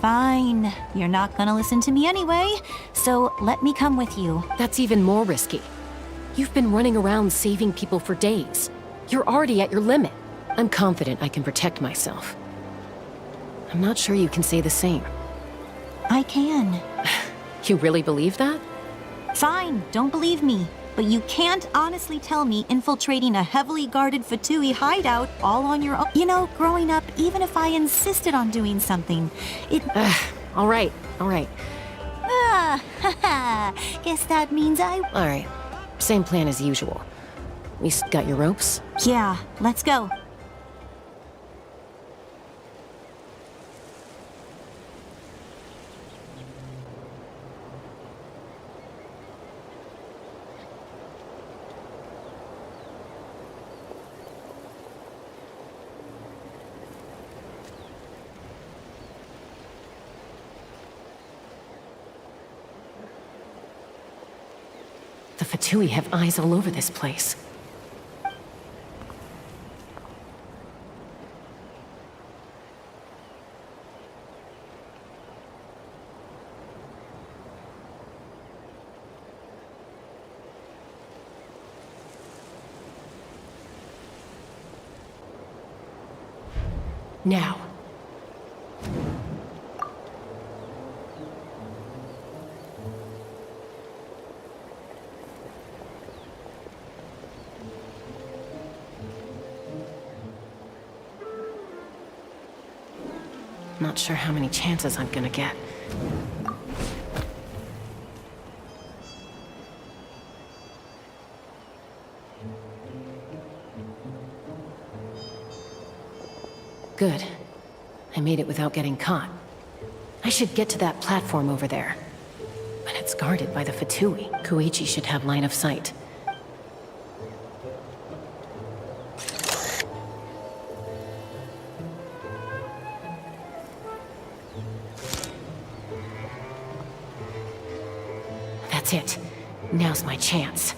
Speaker 12: Fine. You're not gonna listen to me anyway, so let me come with you.
Speaker 11: That's even more risky. You've been running around saving people for days. You're already at your limit. I'm confident I can protect myself. I'm not sure you can say the same.
Speaker 12: I can.
Speaker 11: You really believe that?
Speaker 12: Fine, don't believe me. But you can't honestly tell me infiltrating a heavily guarded Fatui hideout all on your own. You know, growing up, even if I insisted on doing something, it...
Speaker 11: All right, all right.
Speaker 12: Guess that means I...
Speaker 11: All right, same plan as usual. We got your ropes?
Speaker 12: Yeah, let's go.
Speaker 11: The Fatui have eyes all over this place. Now. Not sure how many chances I'm gonna get. Good. I made it without getting caught. I should get to that platform over there. But it's guarded by the Fatui. Koichi should have line of sight. That's it. Now's my chance.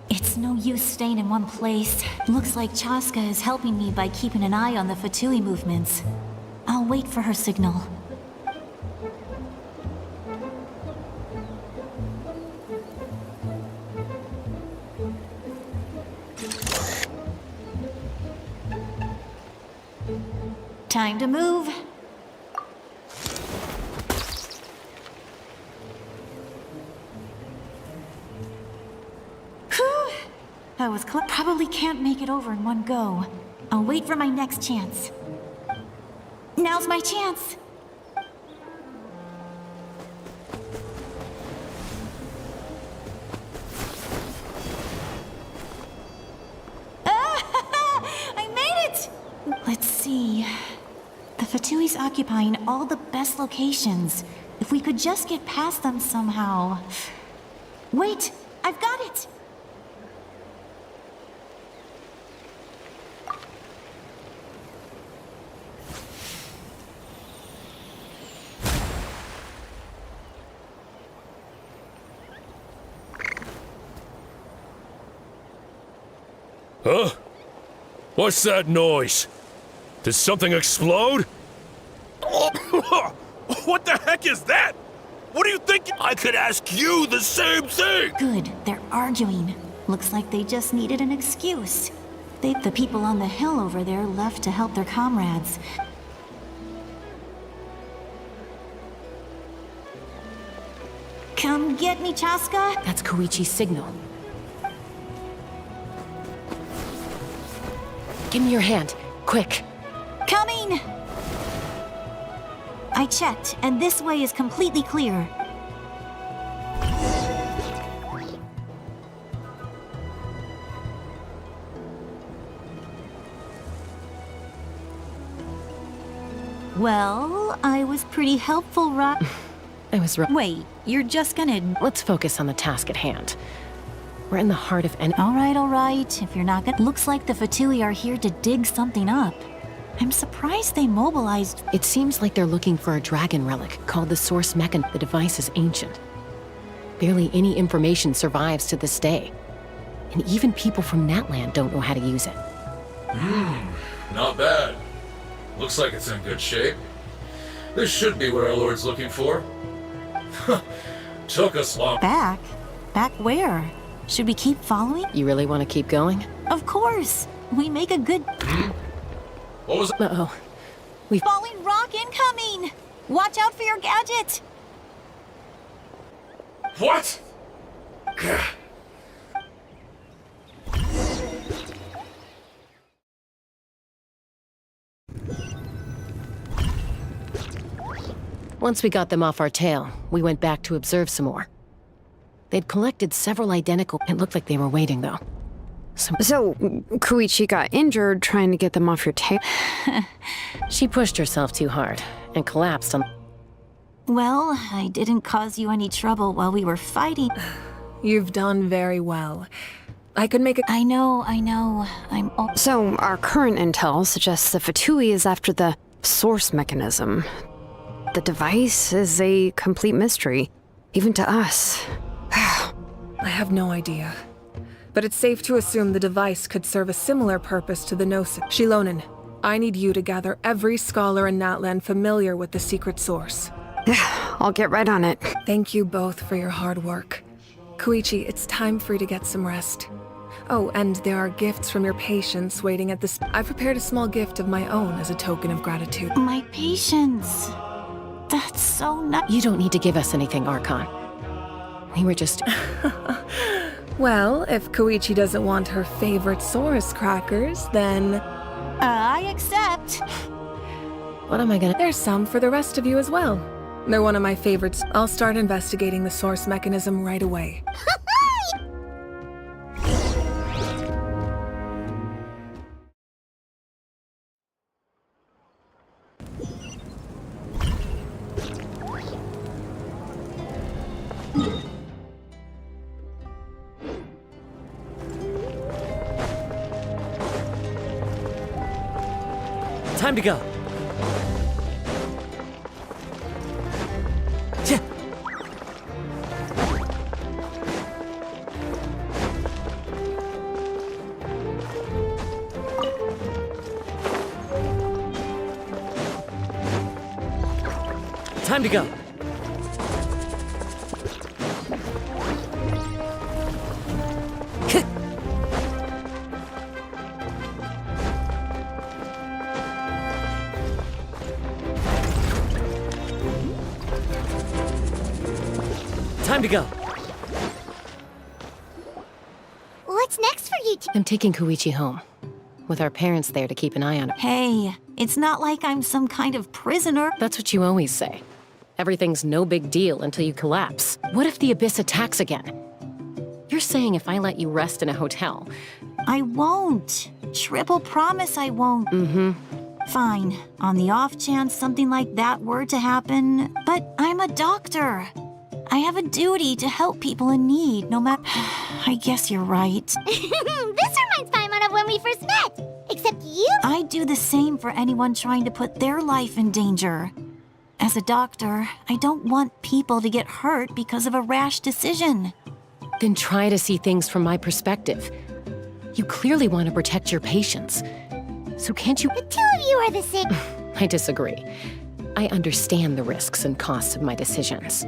Speaker 12: It's no use staying in one place. Looks like Chaska is helping me by keeping an eye on the Fatui movements. I'll wait for her signal. Time to move. Whew. That was close. Probably can't make it over in one go. I'll wait for my next chance. Now's my chance. I made it! Let's see. The Fatui's occupying all the best locations. If we could just get past them somehow. Wait! I've got it!
Speaker 15: Huh? What's that noise? Did something explode? What the heck is that? What do you think? I could ask you the same thing!
Speaker 12: Good, they're arguing. Looks like they just needed an excuse. The people on the hill over there left to help their comrades. Come get me, Chaska?
Speaker 11: That's Koichi's signal. Give me your hand, quick.
Speaker 12: Coming! I checked, and this way is completely clear. Well, I was pretty helpful, right?
Speaker 11: I was right.
Speaker 12: Wait, you're just gonna...
Speaker 11: Let's focus on the task at hand. We're in the heart of an...
Speaker 12: All right. If you're not gonna... Looks like the Fatui are here to dig something up. I'm surprised they mobilized...
Speaker 11: It seems like they're looking for a dragon relic called the Source Mechan. The device is ancient. Barely any information survives to this day. And even people from Natland don't know how to use it.
Speaker 16: Not bad. Looks like it's in good shape. This should be what our Lord's looking for. Took us long.
Speaker 12: Back? Back where? Should we keep following?
Speaker 11: You really want to keep going?
Speaker 12: Of course! We make a good...
Speaker 16: What was...
Speaker 11: Uh-oh.
Speaker 12: Falling rock incoming! Watch out for your gadget!
Speaker 16: What?
Speaker 11: Once we got them off our tail, we went back to observe some more. They'd collected several identical... It looked like they were waiting, though.
Speaker 2: So, Koichi got injured trying to get them off your tail?
Speaker 11: She pushed herself too hard and collapsed on...
Speaker 12: Well, I didn't cause you any trouble while we were fighting.
Speaker 13: You've done very well. I could make a—
Speaker 12: I know.
Speaker 2: So, our current intel suggests the Fatui is after the source mechanism. The device is a complete mystery, even to us.
Speaker 13: I have no idea. But it's safe to assume the device could serve a similar purpose to the Gnosis. Shilonen, I need you to gather every scholar in Natlan familiar with the secret source.
Speaker 2: I'll get right on it.
Speaker 13: Thank you both for your hard work. Koichi, it's time for you to get some rest. Oh, and there are gifts from your patients waiting at this. I've prepared a small gift of my own as a token of gratitude.
Speaker 12: My patience. That's so nice.
Speaker 11: You don't need to give us anything, Archon. We were just...
Speaker 13: Well, if Koichi doesn't want her favorite Saurus crackers, then...
Speaker 12: I accept.
Speaker 11: What am I gonna...
Speaker 13: There's some for the rest of you as well. They're one of my favorites. I'll start investigating the source mechanism right away.
Speaker 3: Time to go. Time to go. Time to go.
Speaker 1: What's next for you two?
Speaker 11: I'm taking Koichi home, with our parents there to keep an eye on her.
Speaker 12: Hey, it's not like I'm some kind of prisoner.
Speaker 11: That's what you always say. Everything's no big deal until you collapse. What if the Abyss attacks again? You're saying if I let you rest in a hotel...
Speaker 12: I won't. Triple promise I won't.
Speaker 11: Mm-hmm.
Speaker 12: Fine. On the off chance something like that were to happen, but I'm a doctor. I have a duty to help people in need, no matter... I guess you're right.
Speaker 1: This reminds Paimon of when we first met. Except you...
Speaker 12: I'd do the same for anyone trying to put their life in danger. As a doctor, I don't want people to get hurt because of a rash decision.
Speaker 11: Then try to see things from my perspective. You clearly want to protect your patients. So can't you...
Speaker 1: The two of you are the same...
Speaker 11: I disagree. I understand the risks and costs of my decisions.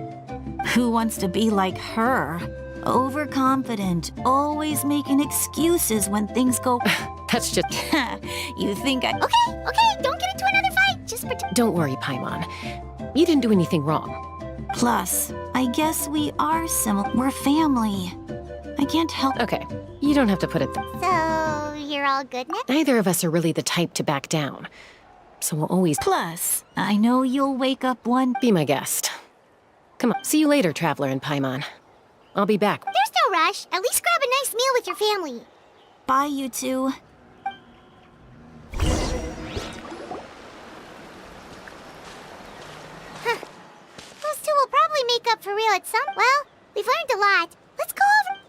Speaker 12: Who wants to be like her? Overconfident, always making excuses when things go...
Speaker 11: That's just...
Speaker 12: You think I...
Speaker 1: Okay, don't get into another fight. Just pretend...
Speaker 11: Don't worry, Paimon. You didn't do anything wrong.
Speaker 12: Plus, I guess we are similar. We're family. I can't help...
Speaker 11: Okay, you don't have to put it...
Speaker 1: So, you're all good now?
Speaker 11: Neither of us are really the type to back down. So we'll always...
Speaker 12: Plus, I know you'll wake up one...
Speaker 11: Be my guest. Come on, see you later, Traveler and Paimon. I'll be back.
Speaker 1: There's no rush. At least grab a nice meal with your family.
Speaker 12: Bye, you two.
Speaker 1: Those two will probably make up for real at some... Well, we've learned a lot. Let's go over...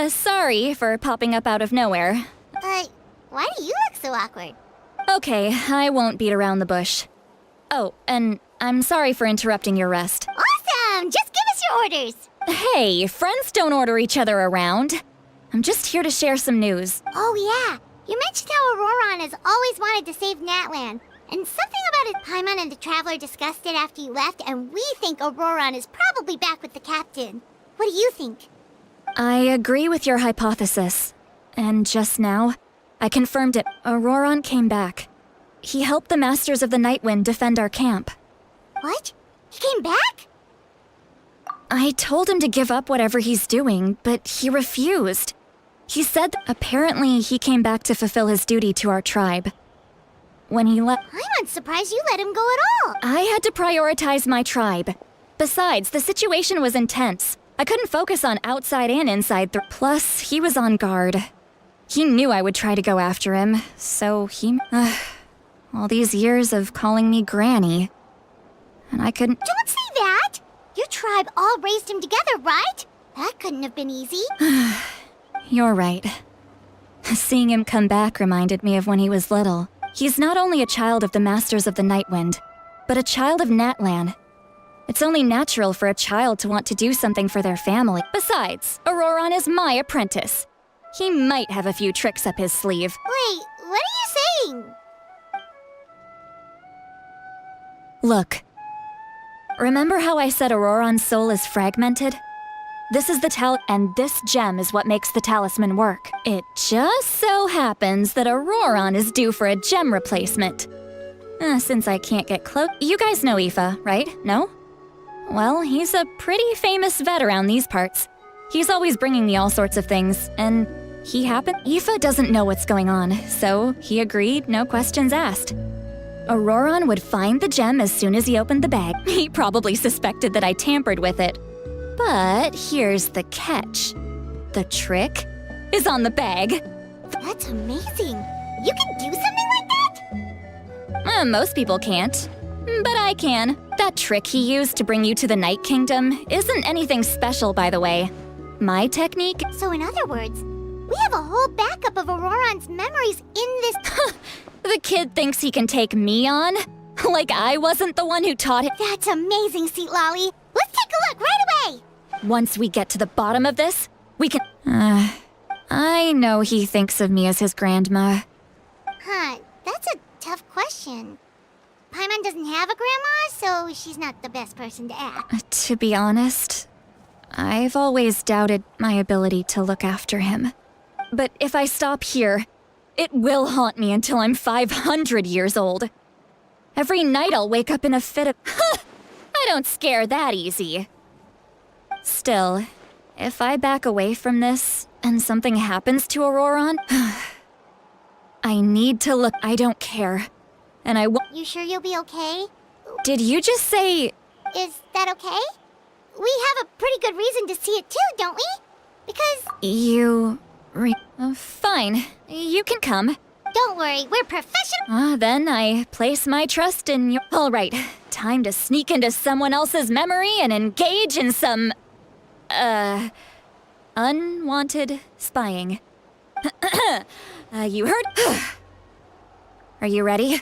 Speaker 4: Sorry for popping up out of nowhere.
Speaker 1: Why do you look so awkward?
Speaker 4: Okay, I won't beat around the bush. Oh, and I'm sorry for interrupting your rest.
Speaker 1: Awesome! Just give us your orders!
Speaker 4: Hey, friends don't order each other around. I'm just here to share some news.
Speaker 1: Oh yeah, you mentioned how Auroron has always wanted to save Natlan. And something about it, Paimon and the Traveler discussed it after you left, and we think Auroron is probably back with the Captain. What do you think?
Speaker 4: I agree with your hypothesis. And just now, I confirmed it. Auroron came back. He helped the Masters of the Nightwind defend our camp.
Speaker 1: What? He came back?
Speaker 4: I told him to give up whatever he's doing, but he refused. He said apparently he came back to fulfill his duty to our tribe. When he left...
Speaker 1: I'm not surprised you let him go at all.
Speaker 4: I had to prioritize my tribe. Besides, the situation was intense. I couldn't focus on outside and inside. Plus, he was on guard. He knew I would try to go after him, so he... all these years of calling me Granny. And I couldn't...
Speaker 1: Don't say that! Your tribe all raised him together, right? That couldn't have been easy.
Speaker 4: You're right. Seeing him come back reminded me of when he was little. He's not only a child of the Masters of the Nightwind, but a child of Natlan. It's only natural for a child to want to do something for their family. Besides, Auroron is my apprentice. He might have a few tricks up his sleeve.
Speaker 1: Wait, what are you saying?
Speaker 4: Look. Remember how I said Auroron's soul is fragmented? This is the and this gem is what makes the talisman work. It just so happens that Auroron is due for a gem replacement. Since I can't get close... You guys know Aoife, right? No? Well, he's a pretty famous vet around these parts. He's always bringing me all sorts of things, and he happened... Aoife doesn't know what's going on, so he agreed, no questions asked. Auroron would find the gem as soon as he opened the bag. He probably suspected that I tampered with it. But here's the catch. The trick is on the bag.
Speaker 1: That's amazing. You can do something like that?
Speaker 4: Most people can't. But I can. That trick he used to bring you to the Night Kingdom isn't anything special, by the way. My technique...
Speaker 1: So in other words, we have a whole backup of Auroron's memories in this...
Speaker 4: The kid thinks he can take me on? Like I wasn't the one who taught him...
Speaker 1: That's amazing, Seat Lolly. Let's take a look right away!
Speaker 4: Once we get to the bottom of this, we can... I know he thinks of me as his grandma.
Speaker 1: Huh, that's a tough question. Paimon doesn't have a grandma, so she's not the best person to ask.
Speaker 4: To be honest, I've always doubted my ability to look after him. But if I stop here, it will haunt me until I'm 500 years old. Every night I'll wake up in a fit of... I don't scare that easy. Still, if I back away from this and something happens to Auroron, I need to look. I don't care. And I won't.
Speaker 1: You sure you'll be okay?
Speaker 4: Did you just say...
Speaker 1: Is that okay? We have a pretty good reason to see it too, don't we? Because...
Speaker 4: You... fine. You can come.
Speaker 1: Don't worry, we're professional.
Speaker 4: Then I place my trust in you. All right, time to sneak into someone else's memory and engage in some... unwanted spying. You heard? Are you ready?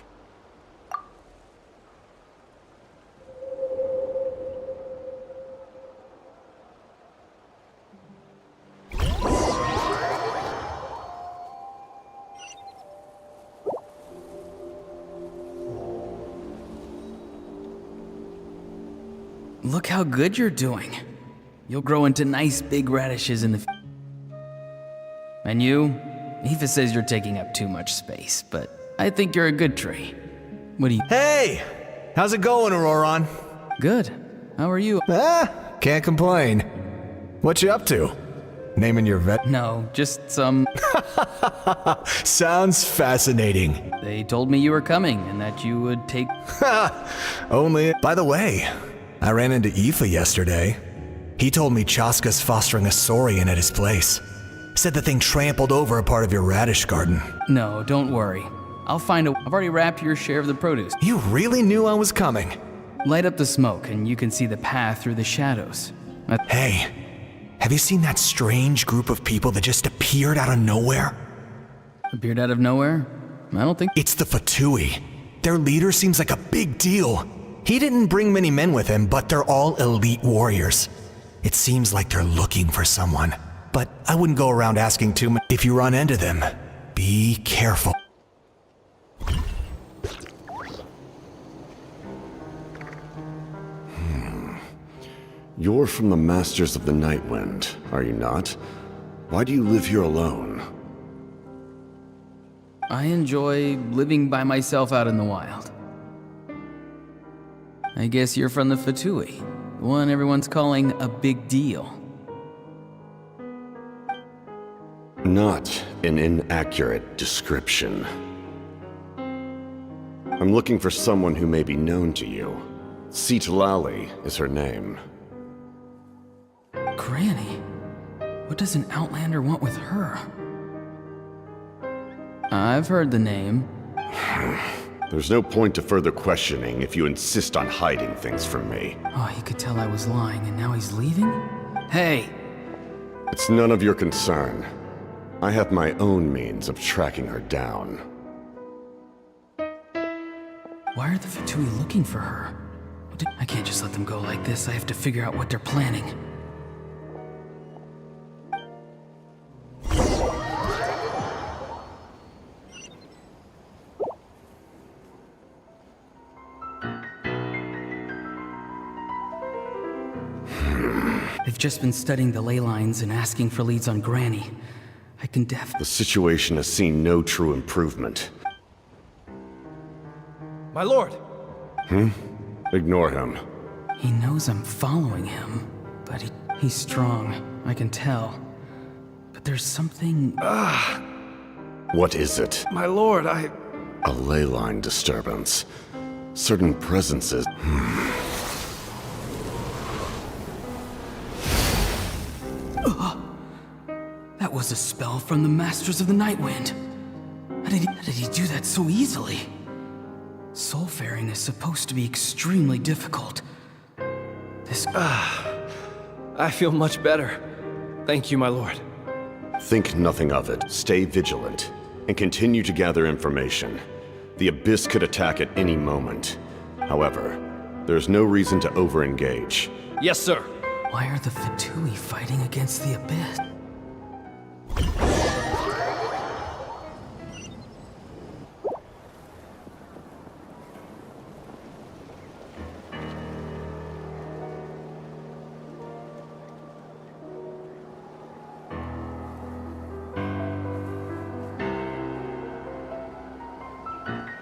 Speaker 5: Look how good you're doing. You'll grow into nice big radishes in the... And you? Aoife says you're taking up too much space, but I think you're a good tree. What do you...
Speaker 17: Hey! How's it going, Auroron?
Speaker 5: Good. How are you?
Speaker 17: Can't complain. What you up to? Naming your vet?
Speaker 5: No, just some...
Speaker 17: Sounds fascinating.
Speaker 5: They told me you were coming and that you would take...
Speaker 17: Only... By the way, I ran into Aoife yesterday. He told me Chaska's fostering a saurian at his place. Said the thing trampled over a part of your radish garden.
Speaker 5: No, don't worry. I'll find a... I've already wrapped your share of the produce.
Speaker 17: You really knew I was coming.
Speaker 5: Light up the smoke and you can see the path through the shadows.
Speaker 17: Hey, have you seen that strange group of people that just appeared out of nowhere?
Speaker 5: Appeared out of nowhere? I don't think...
Speaker 17: It's the Fatui. Their leader seems like a big deal. He didn't bring many men with him, but they're all elite warriors. It seems like they're looking for someone, but I wouldn't go around asking too much. If you run into them, be careful.
Speaker 6: You're from the Masters of the Nightwind, are you not? Why do you live here alone?
Speaker 5: I enjoy living by myself out in the wild. I guess you're from the Fatui, the one everyone's calling a big deal.
Speaker 6: Not an inaccurate description. I'm looking for someone who may be known to you. Citlali is her name.
Speaker 5: Granny? What does an Outlander want with her? I've heard the name.
Speaker 6: There's no point to further questioning if you insist on hiding things from me.
Speaker 5: Oh, he could tell I was lying, and now he's leaving? Hey!
Speaker 6: It's none of your concern. I have my own means of tracking her down.
Speaker 5: Why are the Fatui looking for her? I can't just let them go like this. I have to figure out what they're planning. They've just been studying the ley lines and asking for leads on Granny. I can
Speaker 6: The situation has seen no true improvement.
Speaker 3: My lord!
Speaker 6: Ignore him.
Speaker 5: He knows I'm following him, but he's strong. I can tell. But there's something...
Speaker 6: What is it?
Speaker 3: My lord,
Speaker 6: A ley line disturbance. Certain presences...
Speaker 5: That was a spell from the Masters of the Nightwind. How did he do that so easily? Soulfaring is supposed to be extremely difficult.
Speaker 3: I feel much better. Thank you, my lord.
Speaker 6: Think nothing of it. Stay vigilant, and continue to gather information. The Abyss could attack at any moment. However, there's no reason to over-engage.
Speaker 3: Yes, sir.
Speaker 5: Why are the Fatui fighting against the Abyss?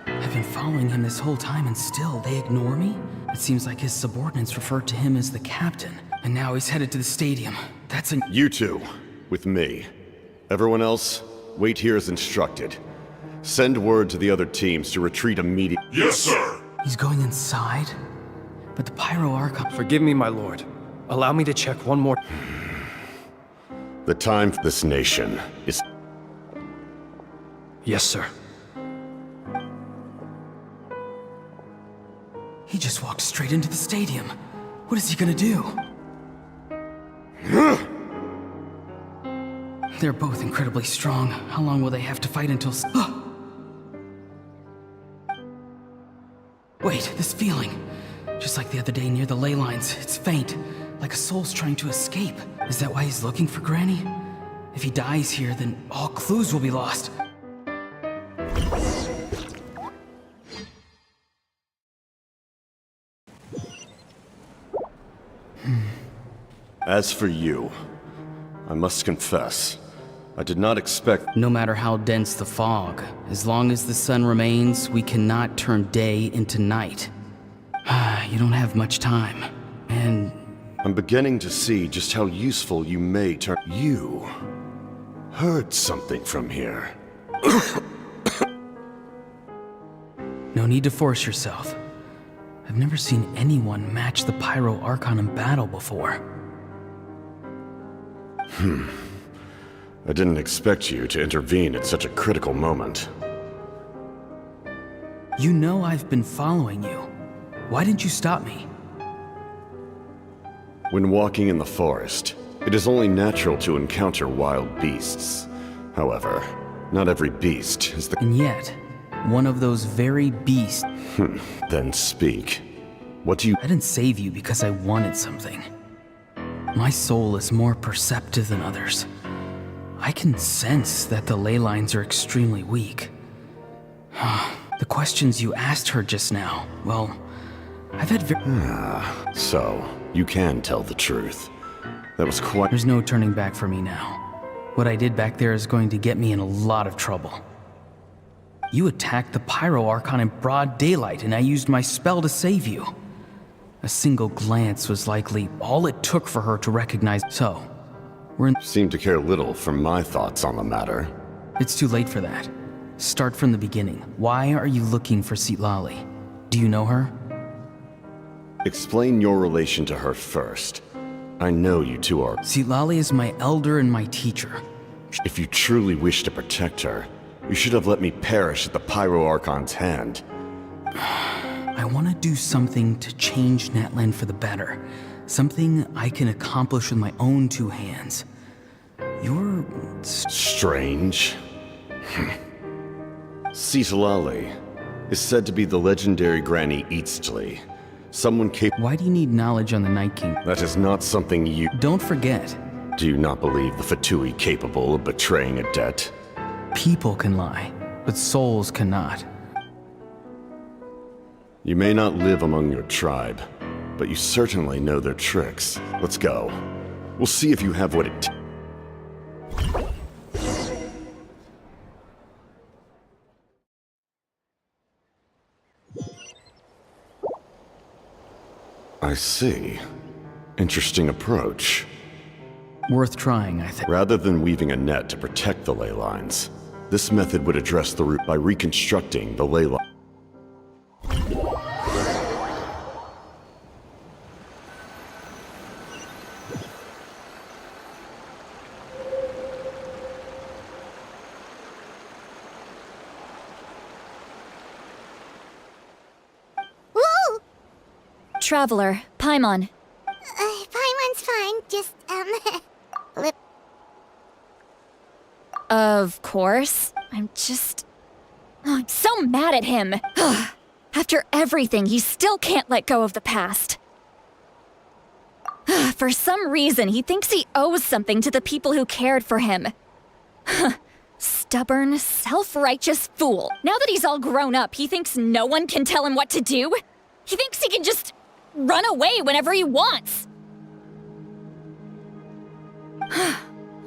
Speaker 5: I've been following him this whole time and still they ignore me? It seems like his subordinates referred to him as the captain, and now he's headed to the stadium.
Speaker 6: You two, with me. Everyone else, wait here as instructed. Send word to the other teams to retreat immediately.
Speaker 7: Yes, sir!
Speaker 5: He's going inside? But the Pyro Archon...
Speaker 3: Forgive me, my lord. Allow me to check one more...
Speaker 6: The time for this nation is...
Speaker 3: Yes, sir.
Speaker 5: He just walked straight into the stadium. What is he gonna do? They're both incredibly strong. How long will they have to fight until... Wait, this feeling. Just like the other day near the ley lines, it's faint. Like a soul's trying to escape. Is that why he's looking for Granny? If he dies here, then all clues will be lost.
Speaker 6: As for you, I must confess, I did not expect...
Speaker 5: No matter how dense the fog, as long as the sun remains, we cannot turn day into night. You don't have much time, and...
Speaker 6: I'm beginning to see just how useful you may turn... You... heard something from here.
Speaker 5: No need to force yourself. I've never seen anyone match the Pyro Archon in battle before.
Speaker 6: I didn't expect you to intervene at such a critical moment.
Speaker 5: You know I've been following you. Why didn't you stop me?
Speaker 6: When walking in the forest, it is only natural to encounter wild beasts. However, not every beast is the...
Speaker 5: And yet, one of those very beasts...
Speaker 6: Then speak. What do you...
Speaker 5: I didn't save you because I wanted something. My soul is more perceptive than others. I can sense that the ley lines are extremely weak. The questions you asked her just now, well, I've had
Speaker 6: So, you can tell the truth. That was quite...
Speaker 5: There's no turning back for me now. What I did back there is going to get me in a lot of trouble. You attacked the Pyro Archon in broad daylight, and I used my spell to save you. A single glance was likely all it took for her to recognize. So,
Speaker 6: Seem to care little for my thoughts on the matter.
Speaker 5: It's too late for that. Start from the beginning. Why are you looking for Citlali? Do you know her?
Speaker 6: Explain your relation to her first. I know you two are.
Speaker 5: See, Lali is my elder and my teacher.
Speaker 6: If you truly wish to protect her, you should have let me perish at the Pyro Archon's hand.
Speaker 5: I want to do something to change Natlan for the better. Something I can accomplish with my own two hands. You're...
Speaker 6: strange. Citalali is said to be the legendary Granny Eatsley. Someone capable...
Speaker 5: Why do you need knowledge on the Night King?
Speaker 6: That is not something you...
Speaker 5: Don't forget.
Speaker 6: Do you not believe the Fatui capable of betraying a debt?
Speaker 5: People can lie, but souls cannot.
Speaker 6: You may not live among your tribe, but you certainly know their tricks. Let's go. We'll see if you have what it takes. I see. Interesting approach.
Speaker 5: Worth trying, I think.
Speaker 6: Rather than weaving a net to protect the ley lines, this method would address the root by reconstructing the ley line.
Speaker 1: Woo!
Speaker 4: Traveler, Paimon.
Speaker 1: Paimon's fine, just, lip.
Speaker 4: Of course. I'm so mad at him. After everything, he still can't let go of the past. For some reason, he thinks he owes something to the people who cared for him. Stubborn, self-righteous fool. Now that he's all grown up, he thinks no one can tell him what to do? He thinks he can just run away whenever he wants.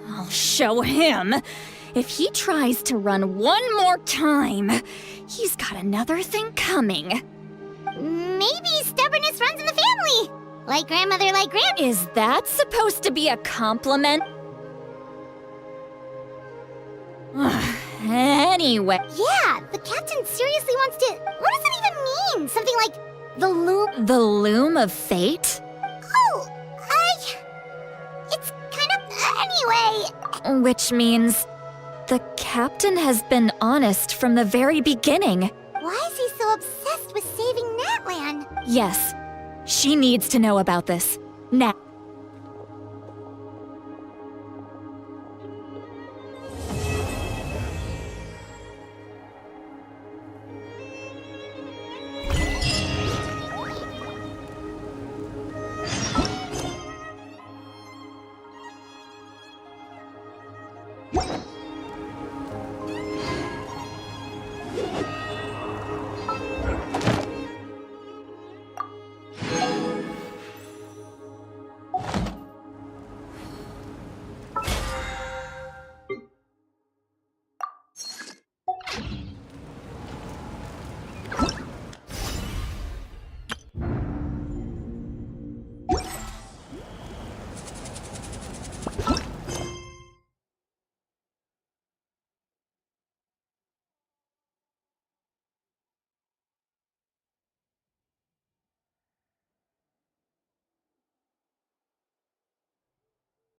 Speaker 4: I'll show him. If he tries to run one more time, he's got another thing coming.
Speaker 1: Maybe stubbornness runs in the family. Like grandmother, like grand...
Speaker 4: Is that supposed to be a compliment? Anyway.
Speaker 1: Yeah, the captain seriously wants to... What does it even mean? Something like the loom...
Speaker 4: The loom of fate?
Speaker 1: Oh, it's kind of... Anyway...
Speaker 4: Which means... the captain has been honest from the very beginning.
Speaker 1: Why is he so obsessed with saving Natlan?
Speaker 4: Yes. She needs to know about this. Now.